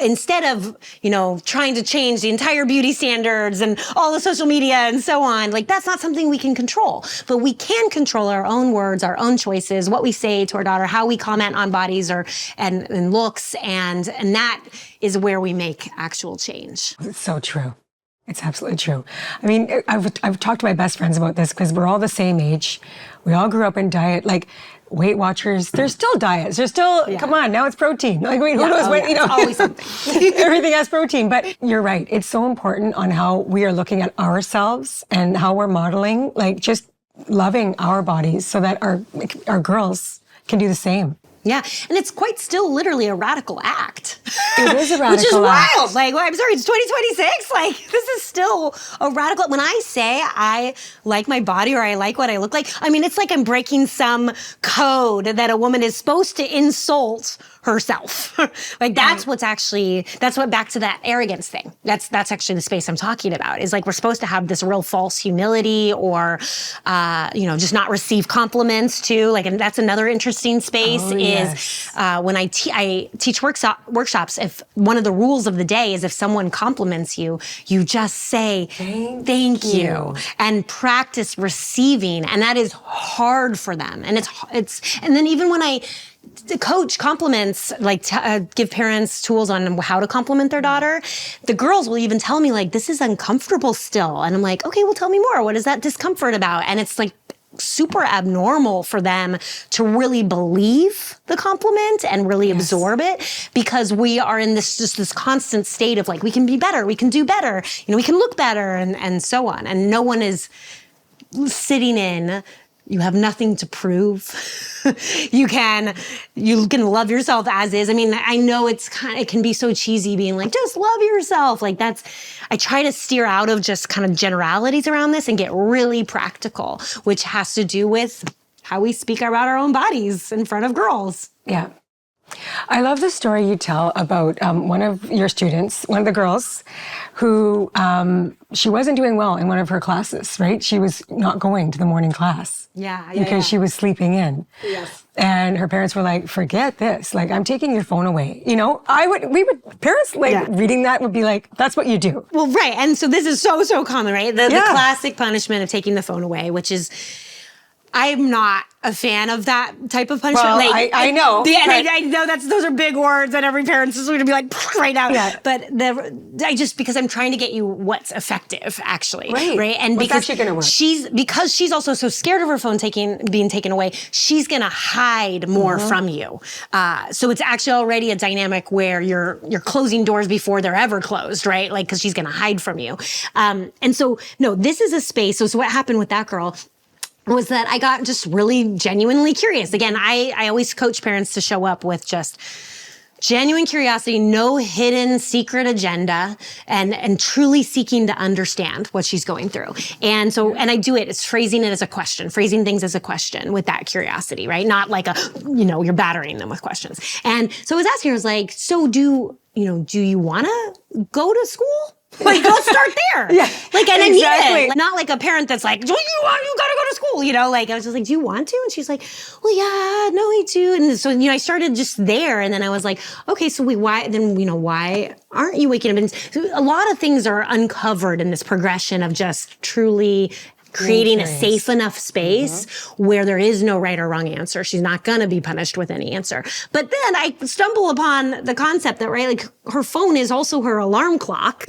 instead of, trying to change the entire beauty standards and all the social media and so on, like that's not something we can control. But we can control our own words, our own choices, what we say to our daughter, how we comment on bodies and looks, and that is where we make actual change. It's so true. It's absolutely true. I mean, I've talked to my best friends about this because we're all the same age. We all grew up in diet, like Weight Watchers. There's still diets. There's still, come on, now it's protein. Like, wait, who knows what, you know, it's always something. everything has protein. But you're right. It's so important on how we are looking at ourselves and how we're modeling, like just loving our bodies so that our girls can do the same. Yeah, and it's quite still literally a radical act. It is a radical Which is act. wild. Like, well, I'm sorry, it's 2026. Like, this is still a radical. When I say I like my body or I like what I look like, I mean, it's like I'm breaking some code that a woman is supposed to insult herself. Like, that's what's actually, that's what, back to that arrogance thing. That's actually the space I'm talking about, is like we're supposed to have this real false humility or, you know, just not receive compliments too. Like, and that's another interesting space when I teach workshops, if one of the rules of the day is if someone compliments you, you just say, thank you, and practice receiving. And that is hard for them. And and then even when I coach compliments, like give parents tools on how to compliment their daughter, the girls will even tell me like, this is uncomfortable still. And I'm like, okay, well, tell me more. What is that discomfort about? And it's like super abnormal for them to really believe the compliment and really absorb it, because we are in this constant state of like, we can be better, we can do better, you know, we can look better, and so on. And no one is sitting in, you have nothing to prove. You can love yourself as is. I mean, I know it can be so cheesy being like, just love yourself. Like I try to steer out of just kind of generalities around this and get really practical, which has to do with how we speak about our own bodies in front of girls. Yeah. I love the story you tell about one of your students, one of the girls, who she wasn't doing well in one of her classes, right? She was not going to the morning class. Because she was sleeping in. Yes. And her parents were like, forget this. Like, I'm taking your phone away. You know, parents reading that would be like, that's what you do. Well, right. And so this is so common, right? The classic punishment of taking the phone away, which is, I'm not a fan of that type of punishment. Well, like, I know. I know those are big words that every parent's is going to be like right now. Yeah. But because I'm trying to get you what's effective, actually. Right. And what's because actually going to work? Because she's also so scared of her phone being taken away, she's going to hide more from you. So it's actually already a dynamic where you're closing doors before they're ever closed, right? Like, because she's going to hide from you. And so, no, this is a space. So what happened with that girl was that I got just really genuinely curious. Again, I always coach parents to show up with just genuine curiosity, no hidden secret agenda, and truly seeking to understand what she's going through. And so, and I do it, it's phrasing it as a question, phrasing things as a question with that curiosity, right? Not like you're battering them with questions. And so I was asking her, I was like, so do you want to go to school? Like, let's start there. Yeah, like, and exactly. I mean it. Not like a parent that's like, you gotta go to school, you know? Like, I was just like, do you want to? And she's like, well, yeah, no, I do. And so, I started just there. And then I was like, okay, so why aren't you waking up? And so a lot of things are uncovered in this progression of just truly creating a safe enough space where there is no right or wrong answer. She's not going to be punished with any answer. But then I stumble upon the concept that, right, like her phone is also her alarm clock,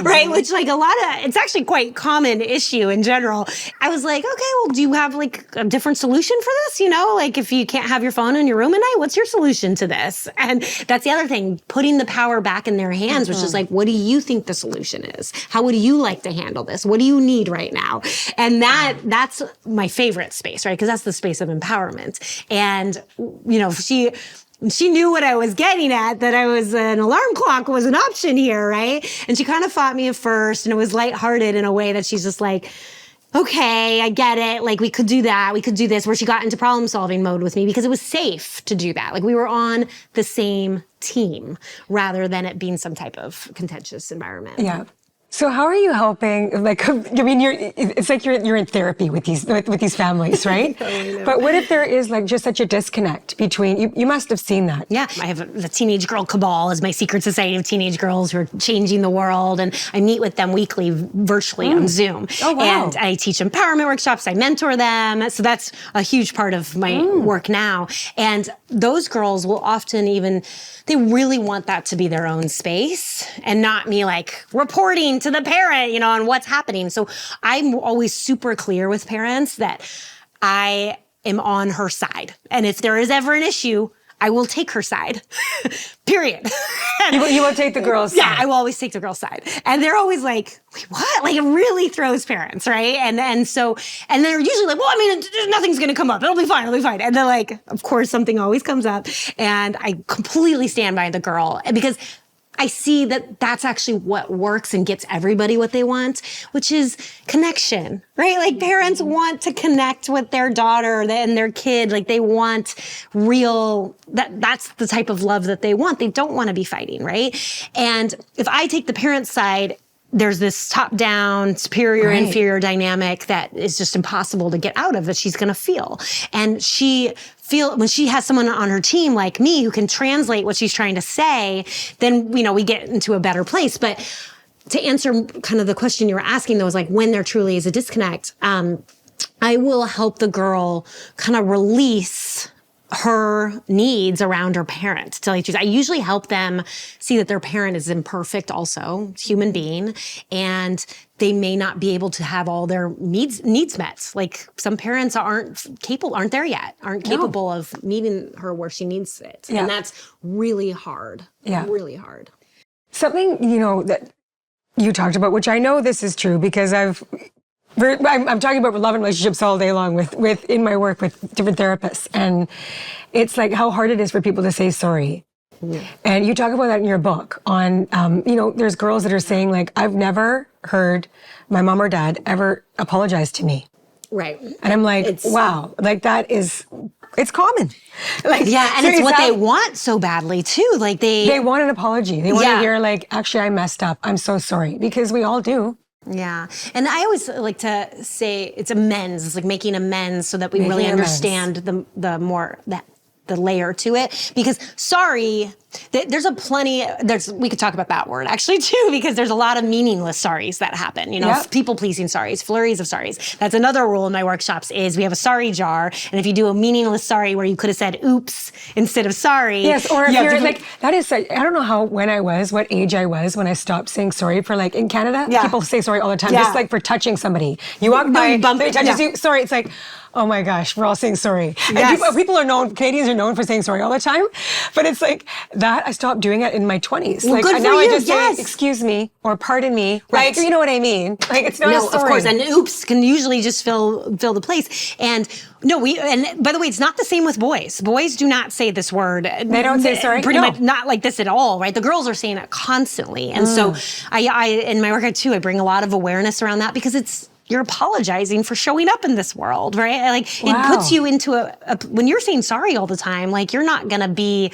right? Which like it's actually quite common issue in general. I was like, okay, well, do you have like a different solution for this? Like if you can't have your phone in your room at night, what's your solution to this? And that's the other thing, putting the power back in their hands, which is like, what do you think the solution is? How would you like to handle this? What do you need right now? And that's my favorite space, right? Because that's the space of empowerment. And, she knew what I was getting at, that an alarm clock was an option here, right? And she kind of fought me at first, and it was lighthearted in a way that she's just like, okay, I get it. Like, we could do that. We could do this, where she got into problem solving mode with me because it was safe to do that. Like, we were on the same team rather than it being some type of contentious environment. Yeah. So how are you helping? Like, I mean, it's like you're in therapy with these families, right? But what if there is like just such a disconnect between you must have seen that. Yeah, I have the Teenage Girl Cabal as my secret society of teenage girls who are changing the world, and I meet with them weekly virtually on Zoom. Oh, wow. And I teach empowerment workshops, I mentor them. So that's a huge part of my work now. And those girls will often they really want that to be their own space and not me like reporting to the parent, on what's happening. So I'm always super clear with parents that I am on her side. And if there is ever an issue, I will take her side, period. You will take the girl's side. Yeah, I will always take the girl's side. And they're always like, wait, what? Like, it really throws parents, right? And they're usually like, well, I mean, nothing's going to come up. It'll be fine. And they're like, of course, something always comes up. And I completely stand by the girl because I see that that's actually what works and gets everybody what they want, which is connection, right? Like parents want to connect with their daughter and their kid. Like they want that's the type of love that they want. They don't want to be fighting, right? And if I take the parent's side, there's this top-down, superior-inferior dynamic that is just impossible to get out of that she's going to feel. And when she has someone on her team like me who can translate what she's trying to say, then, we get into a better place. But to answer kind of the question you were asking, though, is like when there truly is a disconnect, I will help the girl kind of release her needs around her parent, to tell you the truth. I usually help them see that their parent is imperfect also, human being, and they may not be able to have all their needs met. Like some parents aren't there yet, aren't capable of meeting her where she needs it. Yeah. And that's really hard. Yeah. Really hard. Something, that you talked about, which I know this is true because I'm talking about love and relationships all day long with in my work with different therapists. And it's like how hard it is for people to say sorry. Mm. And you talk about that in your book on, there's girls that are saying like, I've never heard my mom or dad ever apologize to me. Right. And I'm like, wow, like it's common. Like, yeah, and it's what they want so badly too. Like they want an apology. They want to hear like, actually, I messed up. I'm so sorry, because we all do. Yeah. And I always like to say it's amends. It's like making amends so that we really understand the layer to it. Because sorry, we could talk about that word actually too, because there's a lot of meaningless sorries that happen, people-pleasing sorries, flurries of sorries. That's another rule in my workshops is we have a sorry jar. And if you do a meaningless sorry where you could have said oops instead of sorry. Yes, or if you're like, that is, I don't know what age I was when I stopped saying sorry for like, in Canada, people say sorry all the time, just like for touching somebody. You walk by, somebody touches you, sorry, it's like, oh my gosh, we're all saying sorry. Yes. And Canadians are known for saying sorry all the time. But it's like that, I stopped doing it in my 20s. Well, like good for now you. I just say, excuse me, or pardon me. Right. Like, you know what I mean? Like it's not a story. Of course, and oops can usually just fill the place. And and by the way, it's not the same with boys. Boys do not say this word. They don't say sorry? Pretty much not like this at all, right? The girls are saying it constantly. And so I in my work too, I bring a lot of awareness around that because you're apologizing for showing up in this world, right? Like it puts you into when you're saying sorry all the time, like you're not going to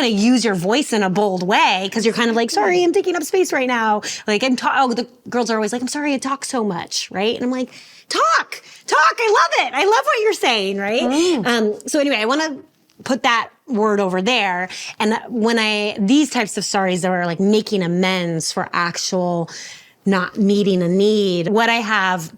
use your voice in a bold way because you're kind of like, sorry, I'm taking up space right now. Like the girls are always like, I'm sorry I talk so much, right? And I'm like, talk, I love it. I love what you're saying, right? So anyway, I want to put that word over there. And these types of sorries that are like making amends for actual not meeting a need. What I have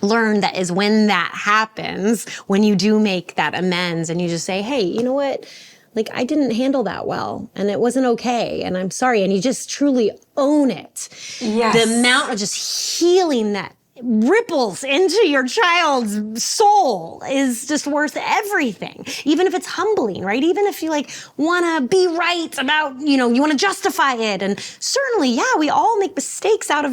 learned that is when that happens, when you do make that amends and you just say, hey, you know what? Like I didn't handle that well and it wasn't okay and I'm sorry. And you just truly own it. Yes. The amount of just healing that ripples into your child's soul is just worth everything. Even if it's humbling, right? Even if you like want to be right about, you want to justify it. And certainly, we all make mistakes out of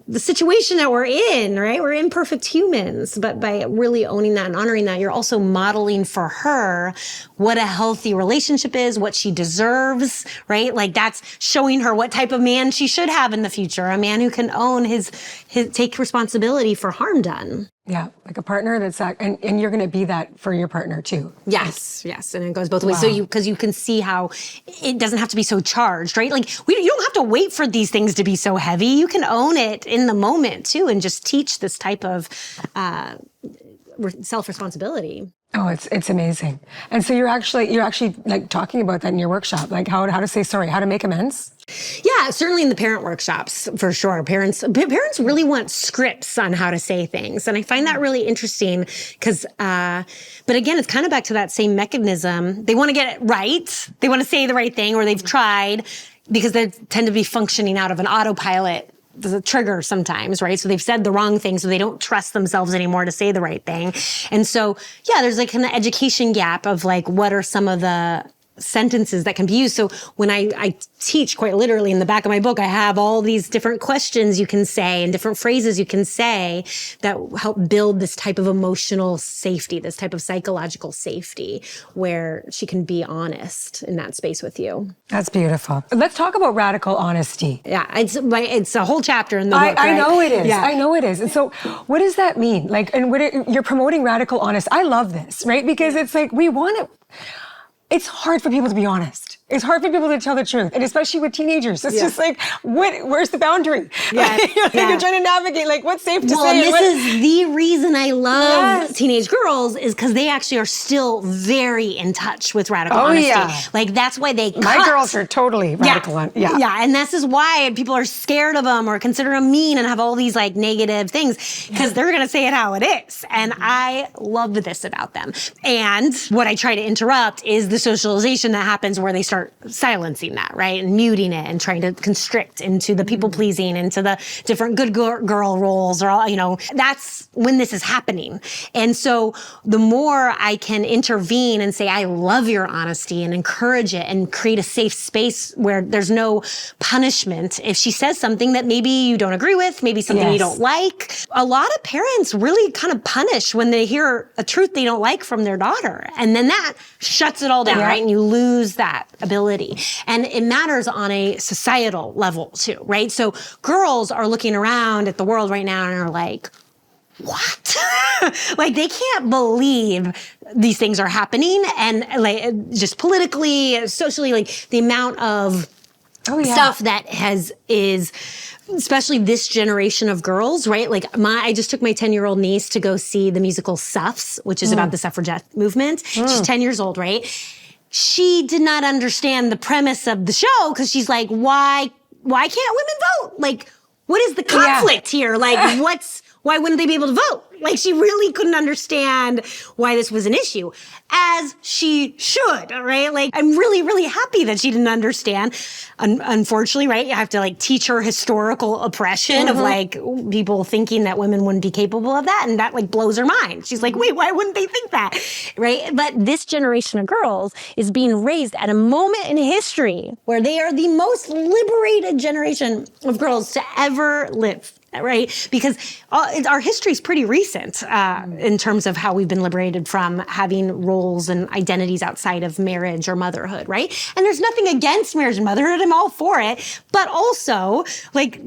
the situation that we're in, right? We're imperfect humans, but by really owning that and honoring that, you're also modeling for her what a healthy relationship is, what she deserves, right? Like that's showing her what type of man she should have in the future, a man who can own take responsibility for harm done. Yeah, like a partner that's and you're going to be that for your partner too. Yes, and it goes both ways. So because you can see how it doesn't have to be so charged, right? Like you don't have to wait for these things to be so heavy. You can own it in the moment too, and just teach this type of self-responsibility. Oh, it's amazing. And so you're actually like talking about that in your workshop, like how to say sorry, how to make amends. Yeah, certainly in the parent workshops, for sure. Parents really want scripts on how to say things. And I find that really interesting because, but again, it's kind of back to that same mechanism. They want to get it right. They want to say the right thing or they've tried. because they tend to be functioning out of an autopilot, the trigger sometimes, right? So they've said the wrong thing, so they don't trust themselves anymore to say the right thing. And so, yeah, there's like an education gap of like, what are some of the sentences that can be used. So when I teach, quite literally in the back of my book, I have all these different questions you can say and different phrases you can say that help build this type of emotional safety, this type of psychological safety where she can be honest in that space with you. That's beautiful. Let's talk about radical honesty. Yeah, it's a whole chapter in the book. I know it is. Yeah. I know it is. And so what does that mean? Like, and you're promoting radical honesty. I love this, right? Because it's like, it's hard for people to be honest. It's hard for people to tell the truth, and especially with teenagers. It's just like, where's the boundary? Yeah, You're trying to navigate, like, what's safe to say? Well, and this is the reason I love teenage girls is because they actually are still very in touch with radical honesty. Yeah. Like, that's why they cut. My girls are totally radical. Yeah, and this is why people are scared of them or consider them mean and have all these, like, negative things because they're going to say it how it is. And I love this about them. And what I try to interrupt is the socialization that happens where they start silencing that, right? And muting it and trying to constrict into the people pleasing, into the different good girl roles or all, that's when this is happening. And so the more I can intervene and say, I love your honesty and encourage it and create a safe space where there's no punishment. If she says something that maybe you don't agree with, maybe something you don't like, a lot of parents really kind of punish when they hear a truth they don't like from their daughter. And then that shuts it all down, right? And you lose that ability. And it matters on a societal level too, right? So girls are looking around at the world right now and are like, what? Like, they can't believe these things are happening. And like, just politically, socially, like the amount of stuff that is especially this generation of girls, right? Like I just took my 10-year-old niece to go see the musical Suffs, which is about the suffragette movement. She's 10 years old, right? She did not understand the premise of the show because she's like, why can't women vote? Like, what is the conflict here? Like, why wouldn't they be able to vote? Like, she really couldn't understand why this was an issue, as she should, right? Like, I'm really, really happy that she didn't understand. Unfortunately, right, you have to, like, teach her historical oppression of, like, people thinking that women wouldn't be capable of that, and that, like, blows her mind. She's like, wait, why wouldn't they think that, right? But this generation of girls is being raised at a moment in history where they are the most liberated generation of girls to ever live. Right? Because our history is pretty recent in terms of how we've been liberated from having roles and identities outside of marriage or motherhood, right? And there's nothing against marriage and motherhood. I'm all for it. But also, like,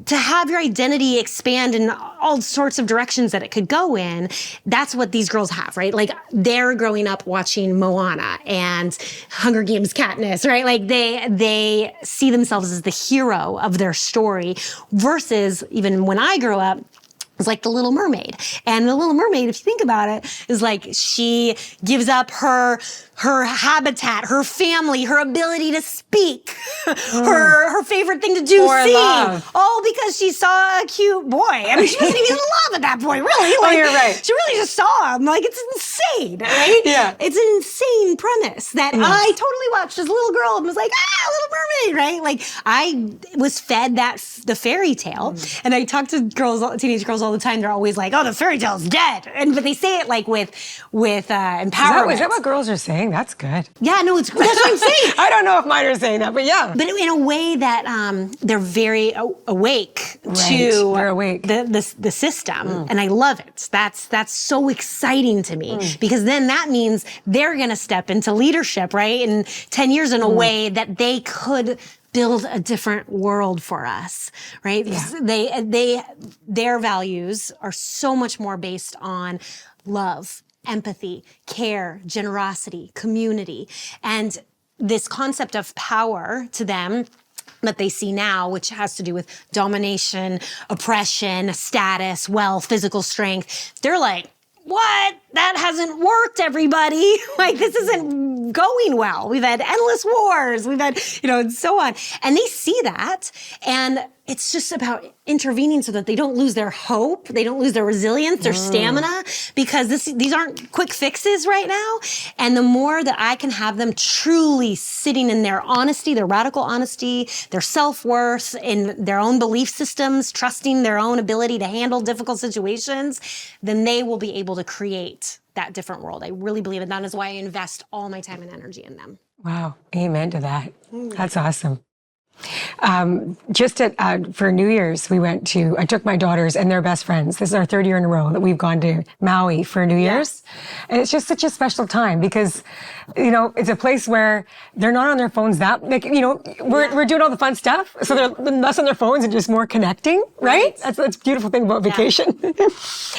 to have your identity expand in all sorts of directions that it could go in, that's what these girls have, right? Like, they're growing up watching Moana and Hunger Games Katniss, right? Like, they see themselves as the hero of their story versus even when I grew up, it's like The Little Mermaid. And The Little Mermaid, if you think about it, is like she gives up her habitat, her family, her ability to speak, her favorite thing to do, sing, all because she saw a cute boy. I mean, she wasn't even in love at that point, really. Like, you're right. She really just saw him. Like, it's insane, right? Yeah. It's an insane premise that I totally watched as a little girl and was like, Little Mermaid, right? Like, I was fed the fairy tale. And I talk to teenage girls all the time. They're always like, oh, the fairy tale's dead. But they say it like with empowerment. Is that what girls are saying? That's good. Yeah, no, that's what I'm saying. I don't know if mine are saying that, but yeah. But in a way that they're very awake to the system. And I love it. That's so exciting to me because then that means they're going to step into leadership, right? In 10 years in a way that they could build a different world for us, right? Yeah. Their values are so much more based on love, empathy, care, generosity, community. And this concept of power to them that they see now, which has to do with domination, oppression, status, wealth, physical strength, they're like, what? That hasn't worked, everybody. Like, this isn't going well. We've had endless wars. We've had, and so on. And they see that. And it's just about intervening so that they don't lose their hope, they don't lose their resilience, their stamina, because these aren't quick fixes right now. And the more that I can have them truly sitting in their honesty, their radical honesty, their self-worth, in their own belief systems, trusting their own ability to handle difficult situations, then they will be able to create that different world. I really believe it. That is why I invest all my time and energy in them. Wow. Amen to that. That's awesome. For New Year's, I took my daughters and their best friends. This is our third year in a row that we've gone to Maui for New Year's. And it's just such a special time because, it's a place where they're not on their phones we're doing all the fun stuff. So they're less on their phones and just more connecting, right? That's the beautiful thing about vacation.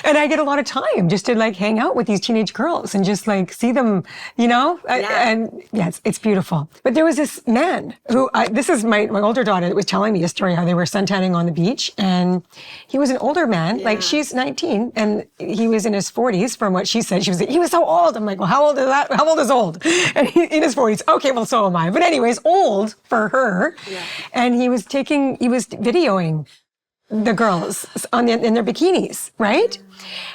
And I get a lot of time just to hang out with these teenage girls and just see them, it's beautiful. But there was this man who, this is my older daughter that was telling me a story how they were suntanning on the beach, and he was an older man, she's 19 and he was in his 40s from what she said. She was he was so old. I'm like, well, how old is that? How old is old? And in his 40s. Okay, well, so am I. But anyways, old for her. Yeah. And he was videoing the girls in their bikinis, right?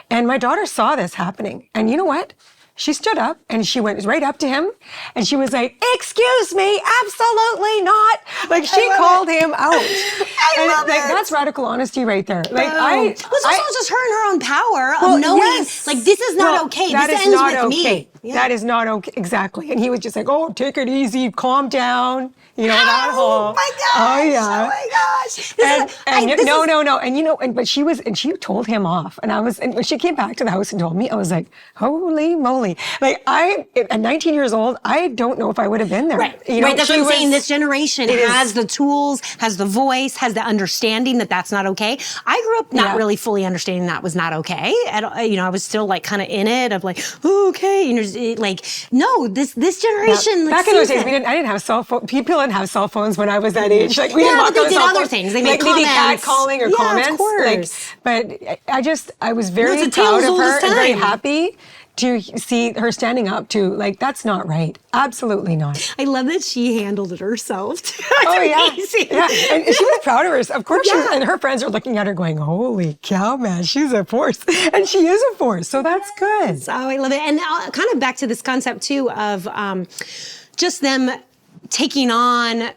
And my daughter saw this happening. And you know what? She stood up and she went right up to him and she was like, "Excuse me, absolutely not." She called him out. I love it. That's radical honesty right there. It's also just her and her own power of knowing, this is not okay. This ends with me. Yeah. That is not okay. Exactly. And he was just like, "Oh, take it easy, calm down." That whole. Oh my gosh. Oh yeah. Oh my gosh. But she told him off. And when she came back to the house and told me, I was like, holy moly. At 19 years old, I don't know if I would have been there. Right. That's what I'm saying. This generation has the tools, has the voice, has the understanding that that's not okay. I grew up not really fully understanding that was not okay. I was still kind of in it of okay. No, this generation. Back in those days, I didn't have cell phone. People didn't have cell phones when I was that age. We didn't but they did other things. They made comments. Maybe catcalling or comments. Of course. But I was very proud of her and very happy to see her standing up to, that's not right. Absolutely not. I love that she handled it herself. Amazing. Yeah. And she was proud of herself. Of course, and her friends are looking at her going, holy cow, man, she's a force. And she is a force. So that's good. Oh, I love it. And kind of back to this concept, too, of just them taking on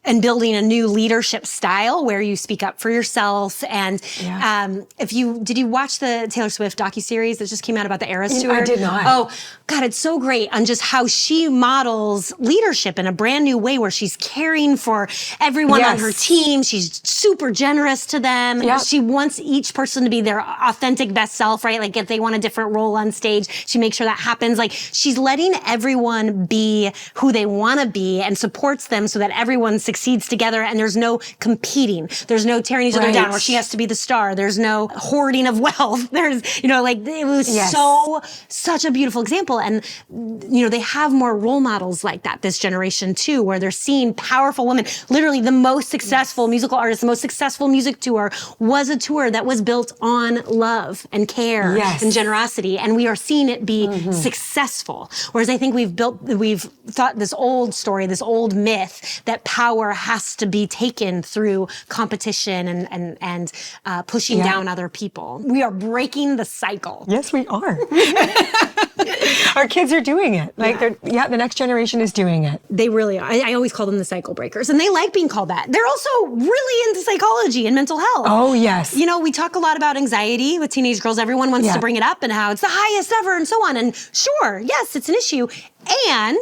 and building a new leadership style where you speak up for yourself. And did you watch the Taylor Swift docuseries that just came out about the Eras Tour? I did not. Oh, God, it's so great on just how she models leadership in a brand new way where she's caring for everyone on her team. She's super generous to them. Yep. She wants each person to be their authentic best self, right? If they want a different role on stage, she makes sure that happens. She's letting everyone be who they want to be and supports them so that everyone succeeds together and there's no competing. There's no tearing each other down where she has to be the star. There's no hoarding of wealth. There's, it was such a beautiful example. And, they have more role models like that this generation too, where they're seeing powerful women. Literally the most successful musical artist, the most successful music tour was a tour that was built on love and care and generosity. And we are seeing it be successful. Whereas I think we've thought this old story, this old myth that power has to be taken through competition and pushing down other people. We are breaking the cycle. Yes, we are. Our kids are doing it. The next generation is doing it. They really are. I always call them the cycle breakers, and they like being called that. They're also really into psychology and mental health. Oh, yes. We talk a lot about anxiety with teenage girls. Everyone wants to bring it up and how it's the highest ever and so on. And sure, yes, it's an issue. And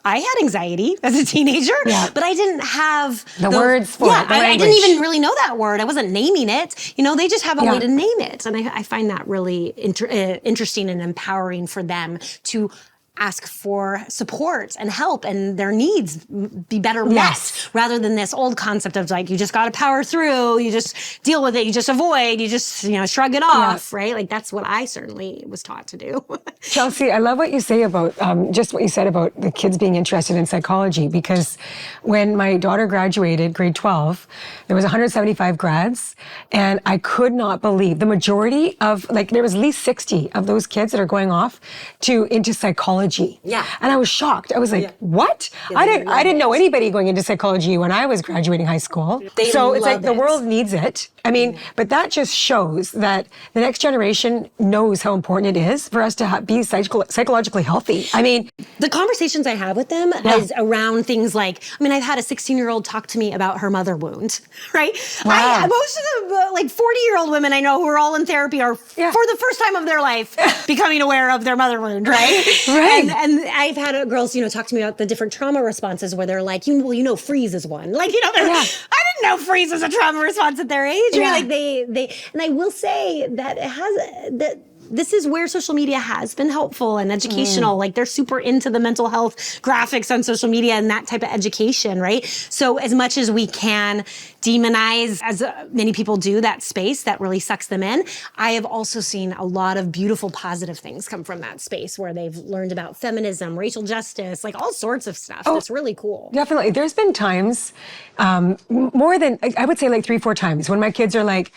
I had anxiety as a teenager, but I didn't have the words for it. I didn't even really know that word. I wasn't naming it. They just have a way to name it. And I find that really interesting and empowering for them to ask for support and help and their needs be better met rather than this old concept of you just got to power through, you just deal with it, you just avoid, you just, shrug it off, right? That's what I certainly was taught to do. Chelsey, I love what you say about, just what you said about the kids being interested in psychology, because when my daughter graduated, grade 12, there was 175 grads, and I could not believe the majority of, there was at least 60 of those kids that are going off into psychology psychology. Yeah. And I was shocked. I was like, what? I didn't know anybody going into psychology when I was graduating high school. So it's like the world needs it. I mean, but that just shows that the next generation knows how important it is for us to be psychologically healthy. I mean, the conversations I have with them is around things like, I mean, I've had a 16-year-old talk to me about her mother wound, right? Wow. Most of the like 40-year-old women I know who are all in therapy are for the first time of their life becoming aware of their mother wound, right? Right. And I've had girls, talk to me about the different trauma responses where they're like, freeze is one. Like, I didn't know freeze was a trauma response at their age. Yeah. Right? Like they, and I will say that this is where social media has been helpful and educational. Like they're super into the mental health graphics on social media and that type of education, right? So as much as we can demonize, as many people do, that space that really sucks them in, I have also seen a lot of beautiful positive things come from that space where they've learned about feminism, racial justice, like all sorts of stuff. That's really cool. Definitely. There's been times, more than, I would say like 3-4 times when my kids are like,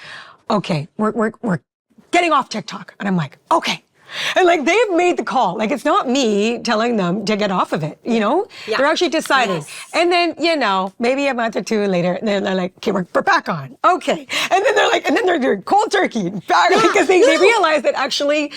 okay, we're getting off TikTok. And I'm like, okay. And like they've made the call. Like it's not me telling them to get off of it, Yeah. They're actually deciding. Yes. And then, maybe a month or two later, they're like, okay, we're back on. Okay. And then they're like, and then they're doing cold turkey back because they realize that actually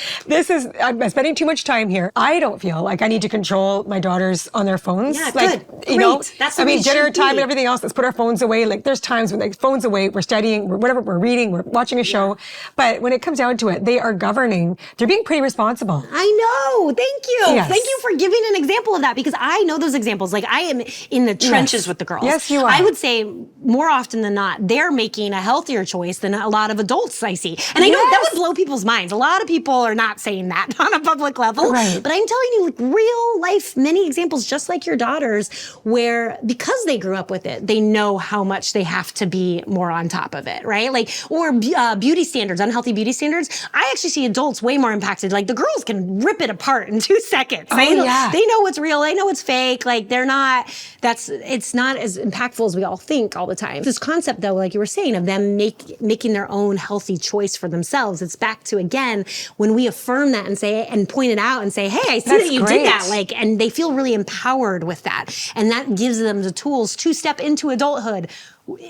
I'm spending too much time here. I don't feel like I need to control my daughters on their phones. Yeah, like, good. That's what dinner time and everything else, let's put our phones away. Like there's times when phones away, we're studying, we're reading, we're watching a show. But when it comes down to it, they are governing. They're being pretty responsible. I know. Thank you. Yes. Thank you for giving an example of that because I know those examples. Like I am in the trenches with the girls. Yes, you are. I would say more often than not, they're making a healthier choice than a lot of adults I see. And I know that would blow people's minds. A lot of people are not saying that on a public level. Right. But I'm telling you, like real life, many examples, just like your daughters, where because they grew up with it, they know how much they have to be more on top of it, right? Like, or beauty standards, unhealthy beauty standards. I actually see adults way more impacted. Like the girls can rip it apart in 2 seconds. They know what's real. They know what's fake. Like it's not as impactful as we all think all the time. This concept though, like you were saying, of them making their own healthy choice for themselves. It's back to, again, when we affirm that and point it out and say, hey, I see that you did that. Like, and they feel really empowered with that. And that gives them the tools to step into adulthood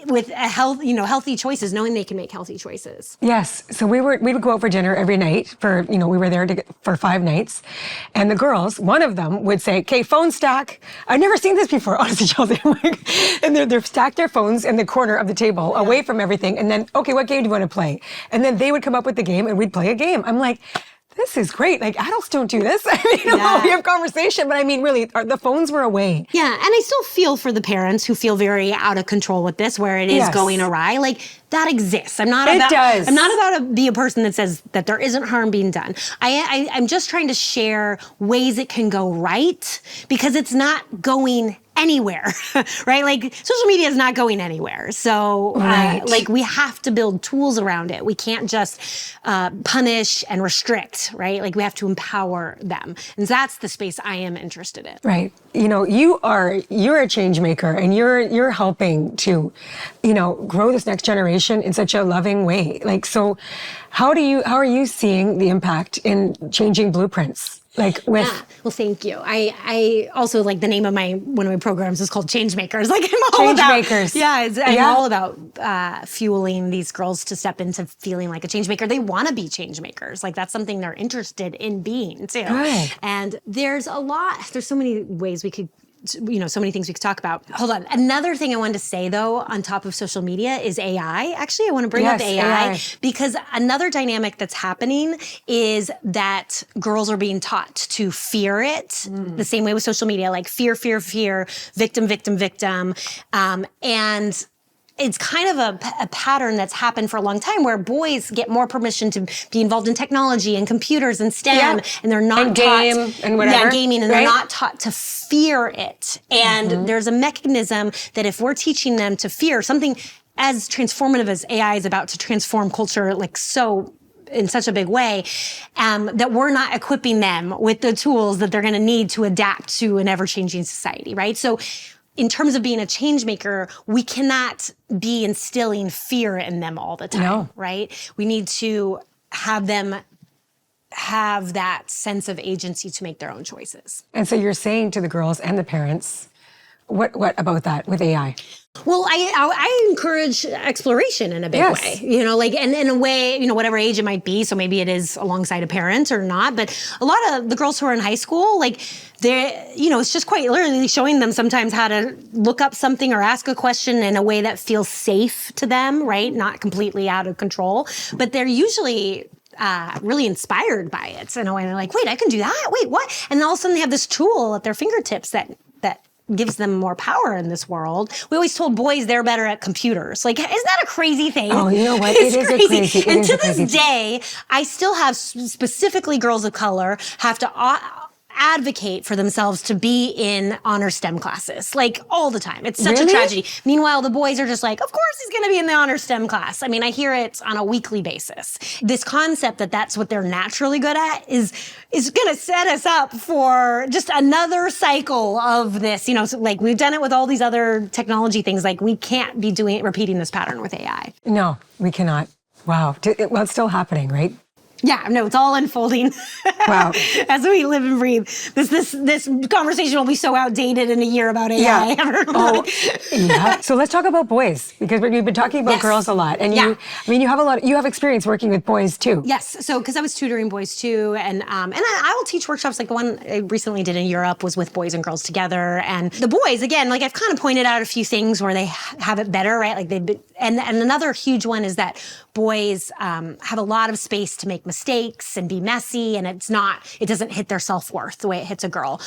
with healthy choices, knowing they can make healthy choices. Yes. So we would go out for dinner every night for, we were there for 5 nights. And the girls, one of them would say, okay, phone stack. I've never seen this before, honestly, Chelsey. And they're stacked their phones in the corner of the table away from everything. And then, okay, what game do you want to play? And then they would come up with the game and we'd play a game. I'm like, this is great. Like adults don't do this. I mean, we have conversation, but I mean, really, the phones were away. Yeah, and I still feel for the parents who feel very out of control with this, where it is going awry. Like that exists. I'm not about to be a person that says that there isn't harm being done. I'm just trying to share ways it can go right because it's not going anywhere, right? Like social media is not going anywhere. So like we have to build tools around it. We can't just punish and restrict, right? Like we have to empower them. And that's the space I am interested in. Right. You're a change maker and you're helping to, grow this next generation in such a loving way. Like, so how are you seeing the impact in changing blueprints? Well, thank you. I also like the name of one of my programs is called Change Makers. Like I'm all Change about Makers. I'm all about fueling these girls to step into feeling like a change maker. They want to be change makers. Like that's something they're interested in being too. Good. And there's so many ways we could, so many things we could talk about. Hold on. Another thing I wanted to say, though, on top of social media is AI. Actually, I want to bring up AI because another dynamic that's happening is that girls are being taught to fear it the same way with social media, like fear, victim. And it's kind of a pattern that's happened for a long time where boys get more permission to be involved in technology and computers and STEM, and they're not taught and whatever. Yeah, gaming, and they're not taught to fear it. And there's a mechanism that if we're teaching them to fear something as transformative as AI is about to transform culture, like so in such a big way, that we're not equipping them with the tools that they're going to need to adapt to an ever-changing society, right? So in terms of being a change maker, we cannot be instilling fear in them all the time, right? We need to have them have that sense of agency to make their own choices. And so you're saying to the girls and the parents, what about that with AI? Well, I encourage exploration in a big way, like, and in a way, whatever age it might be. So maybe it is alongside a parent or not. But a lot of the girls who are in high school, like, they're, it's just quite literally showing them sometimes how to look up something or ask a question in a way that feels safe to them, right? Not completely out of control. But they're usually really inspired by it in a way. They're like, wait, I can do that? Wait, what? And all of a sudden they have this tool at their fingertips that gives them more power in this world. We always told boys they're better at computers. Like, isn't that a crazy thing? Oh, you know what? It is crazy. And to this day, I still have specifically girls of color have to advocate for themselves to be in honor STEM classes, like, all the time. It's such a tragedy. Meanwhile, the boys are just like, of course he's going to be in the honor STEM class. I mean, I hear it on a weekly basis. This concept that that's what they're naturally good at is going to set us up for just another cycle of this. So, like, we've done it with all these other technology things. Like, we can't be repeating this pattern with AI. No, we cannot. Wow. Well, it's still happening, right? Yeah, no, it's all unfolding. Wow. As we live and breathe. This conversation will be so outdated in a year about AI. Yeah. Yeah. So let's talk about boys, because we've been talking about girls a lot. And you have experience working with boys too. Yes. So, because I was tutoring boys too. And I will teach workshops. Like, the one I recently did in Europe was with boys and girls together. And the boys, again, like, I've kind of pointed out a few things where they have it better, right? Like, and another huge one is that boys have a lot of space to make mistakes and be messy, and it doesn't hit their self-worth the way it hits a girl.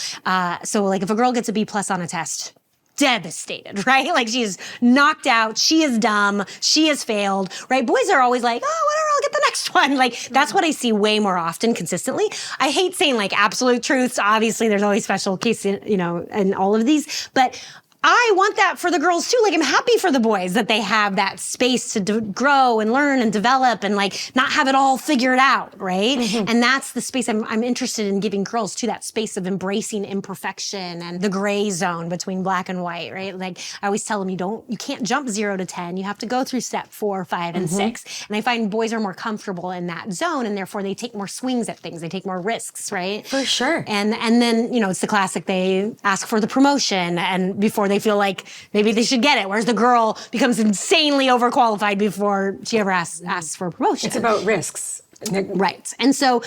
So, like, if a girl gets a B+ on a test, devastated, right? Like, she is knocked out, she is dumb, she has failed, right? Boys are always like, oh, whatever, I'll get the next one. Like, that's what I see way more often consistently. I hate saying, like, absolute truths. Obviously, there's always special cases, in all of these, but I want that for the girls too. Like, I'm happy for the boys that they have that space to grow and learn and develop and, like, not have it all figured out, right? Mm-hmm. And that's the space I'm interested in giving girls too, that space of embracing imperfection and the gray zone between black and white, right? Like, I always tell them, you can't jump 0 to 10. You have to go through step 4, 5, and 6. And I find boys are more comfortable in that zone, and therefore they take more swings at things. They take more risks, right? For sure. And then, it's the classic, they ask for the promotion, and before they feel like maybe they should get it, whereas the girl becomes insanely overqualified before she ever asks for a promotion. It's about risks. Right. And so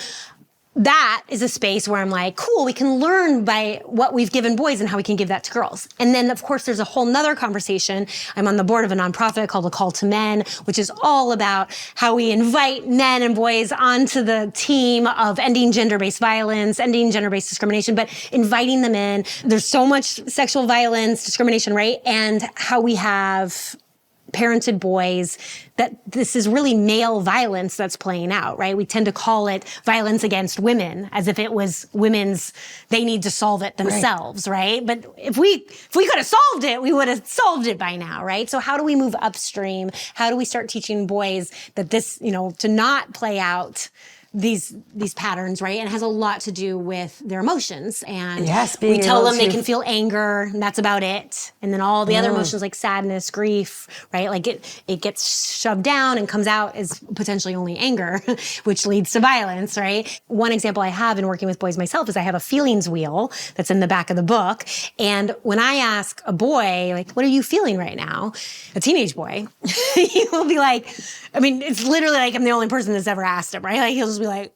that is a space where I'm like, cool, we can learn by what we've given boys and how we can give that to girls. And then, of course, there's a whole nother conversation. I'm on the board of a nonprofit called A Call to Men, which is all about how we invite men and boys onto the team of ending gender-based violence, ending gender-based discrimination, but inviting them in. There's so much sexual violence, discrimination, right? And how we have parented boys, that this is really male violence that's playing out, right? We tend to call it violence against women as if it was women's, they need to solve it themselves, right? But if we could have solved it, we would have solved it by now, right? So how do we move upstream? How do we start teaching boys that this, to not play out these patterns, right? And it has a lot to do with their emotions. And we tell them they can feel anger, and that's about it. And then all the other emotions like sadness, grief, right? Like, it gets shoved down and comes out as potentially only anger, which leads to violence, right? One example I have in working with boys myself is I have a feelings wheel that's in the back of the book. And when I ask a boy, like, what are you feeling right now? A teenage boy, he will be like, I mean, it's literally like I'm the only person that's ever asked him, right? Like, he'll just be like,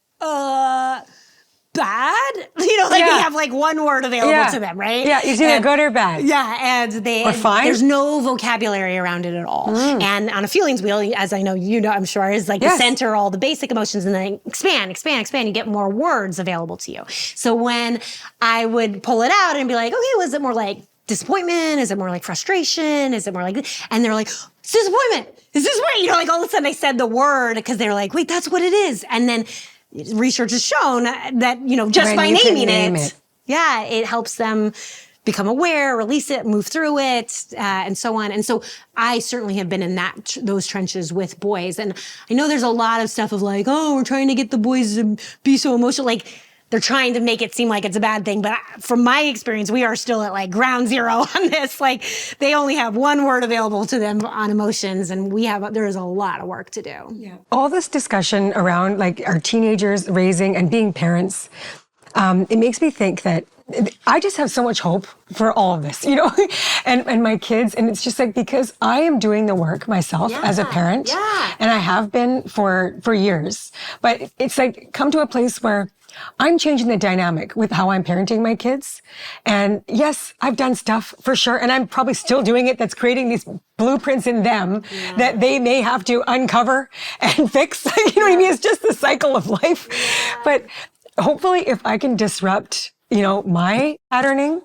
bad? They have like one word available to them, right? Yeah, it's either good or bad. Yeah, and or fine. There's no vocabulary around it at all. And on a feelings wheel, as I know I'm sure, is like the center, all the basic emotions, and then expand, you get more words available to you. So when I would pull it out and be like, okay, was it more like disappointment? Is it more like frustration? Is it more like this? And they're like, it's disappointment. It's disappointment. Like, all of a sudden I said the word because they're like, wait, that's what it is. And then research has shown that, just by naming it, it helps them become aware, release it, move through it, and so on. And so I certainly have been in those trenches with boys. And I know there's a lot of stuff of like, oh, we're trying to get the boys to be so emotional. Like, they're trying to make it seem like it's a bad thing. But from my experience, we are still at like ground zero on this. Like they only have one word available to them on emotions, and there is a lot of work to do. Yeah. All this discussion around like our teenagers raising and being parents, it makes me think that I just have so much hope for all of this, and my kids. And it's just like, because I am doing the work myself as a parent, and I have been for years, but it's like come to a place where I'm changing the dynamic with how I'm parenting my kids. And yes, I've done stuff for sure. And I'm probably still doing it that's creating these blueprints in them that they may have to uncover and fix. You know what I mean? It's just the cycle of life. But hopefully if I can disrupt, my patterning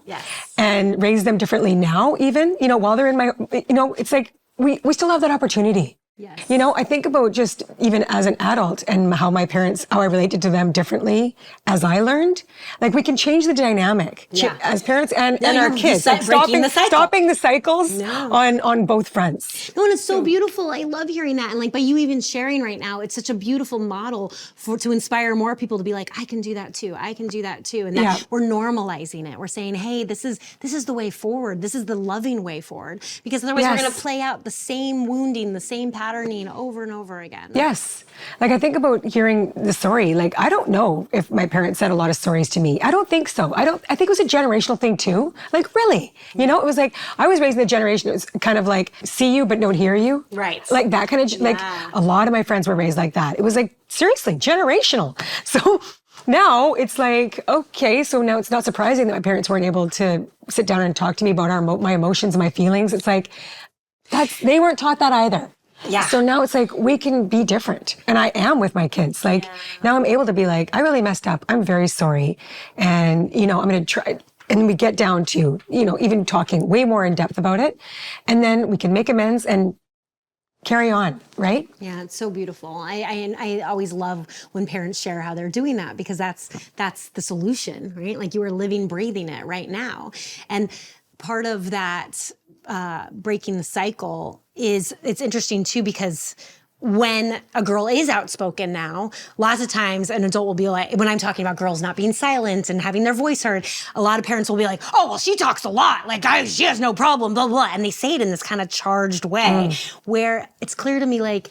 and raise them differently now, even, while they're in my, it's like we still have that opportunity. Yes. I think about just even as an adult and how I related to them differently as I learned. Like we can change the dynamic as parents and our kids. Like stopping the cycles on both fronts. No, and it's so beautiful. I love hearing that. And like by you even sharing right now, it's such a beautiful model to inspire more people to be like, I can do that too. I can do that too. And that we're normalizing it. We're saying, hey, this is the way forward. This is the loving way forward. Because otherwise we're going to play out the same wounding, the same patterning over and over again. Yes. Like I think about hearing the story. Like I don't know if my parents said a lot of stories to me. I don't think so. I think it was a generational thing too. Like really, it was like I was raised in the generation. It was kind of like see you but don't hear you. Right. Like that kind of like a lot of my friends were raised like that. It was like seriously generational. So now it's like, okay, so now it's not surprising that my parents weren't able to sit down and talk to me about my emotions and my feelings. It's like they weren't taught that either. Yeah. So now it's like, we can be different. And I am with my kids. Like now I'm able to be like, I really messed up. I'm very sorry. And, I'm going to try. And we get down to, even talking way more in depth about it. And then we can make amends and carry on, right? Yeah, it's so beautiful. I always love when parents share how they're doing that, because that's the solution, right? Like you are living, breathing it right now. And part of that breaking the cycle is, it's interesting too, because when a girl is outspoken now, lots of times an adult will be like, when I'm talking about girls not being silent and having their voice heard, a lot of parents will be like, oh, well, she talks a lot. Like, she has no problem, blah, blah. And they say it in this kind of charged way where it's clear to me, like,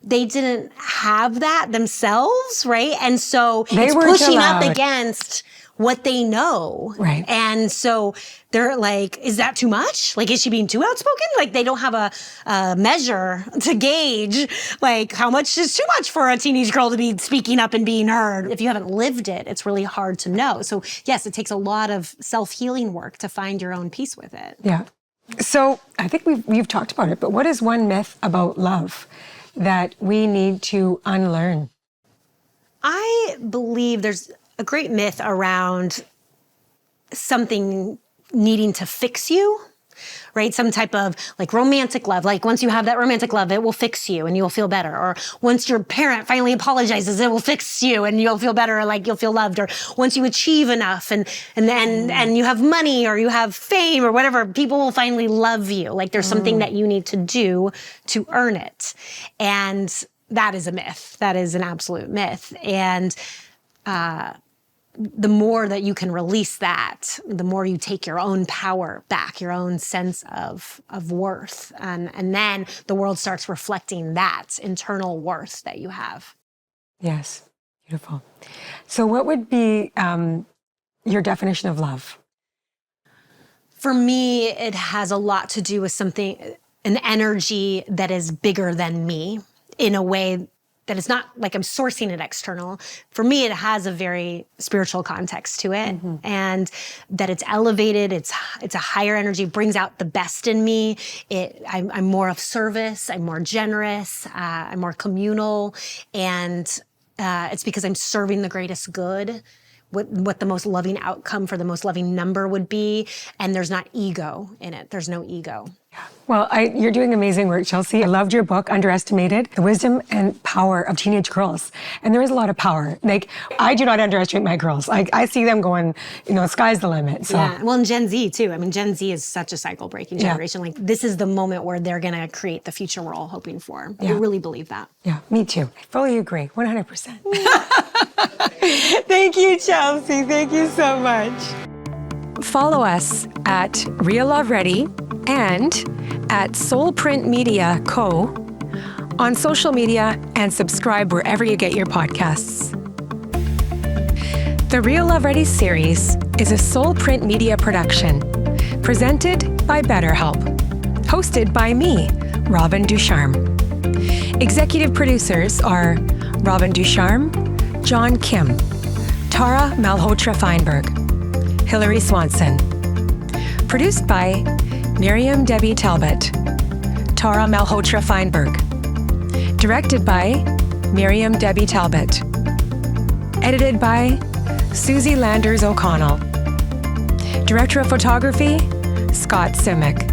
they didn't have that themselves, right? And so it's pushing up against what they know. Right. And so they're like, is that too much? Like, is she being too outspoken? Like, they don't have a measure to gauge, like, how much is too much for a teenage girl to be speaking up and being heard. If you haven't lived it, it's really hard to know. So yes, it takes a lot of self-healing work to find your own peace with it. Yeah. So I think we've talked about it, but what is one myth about love that we need to unlearn? I believe there's a great myth around something needing to fix you, right? Some type of like romantic love. Like once you have that romantic love, it will fix you and you'll feel better. Or once your parent finally apologizes, it will fix you and you'll feel better, like you'll feel loved. Or once you achieve enough and you have money or you have fame or whatever, people will finally love you. Like there's something that you need to do to earn it. And that is a myth. That is an absolute myth. And the more that you can release that, the more you take your own power back, your own sense of worth. And then the world starts reflecting that internal worth that you have. Yes. Beautiful. So what would be your definition of love? For me, it has a lot to do with an energy that is bigger than me in a way that it's not like I'm sourcing it external. For me, it has a very spiritual context to it, and that it's elevated. It's a higher energy, brings out the best in me. I'm more of service. I'm more generous. I'm more communal, and it's because I'm serving the greatest good. What the most loving outcome for the most loving number would be, and there's not ego in it. There's no ego. Well, you're doing amazing work, Chelsey. I loved your book, Underestimated, The Wisdom and Power of Teenage Girls. And there is a lot of power. Like, I do not underestimate my girls. I see them going, sky's the limit. So. Yeah, well, and Gen Z too. I mean, Gen Z is such a cycle-breaking generation. Like, this is the moment where they're going to create the future we're all hoping for. I really believe that. Yeah, me too. I fully agree, 100%. Thank you. you, Chelsey. Thank you so much. Follow us at Real Love Ready and at Soul Print Media Co. on social media and subscribe wherever you get your podcasts. The Real Love Ready series is a Soul Print Media production, presented by BetterHelp, hosted by me, Robin Ducharme. Executive producers are Robin Ducharme, John Kim, Tara Malhotra-Feinberg, Hilary Swanson. Produced by Miriam Debbie Talbot, Tara Malhotra-Feinberg. Directed by Miriam Debbie Talbot. Edited by Susie Landers O'Connell. Director of Photography, Scott Simic.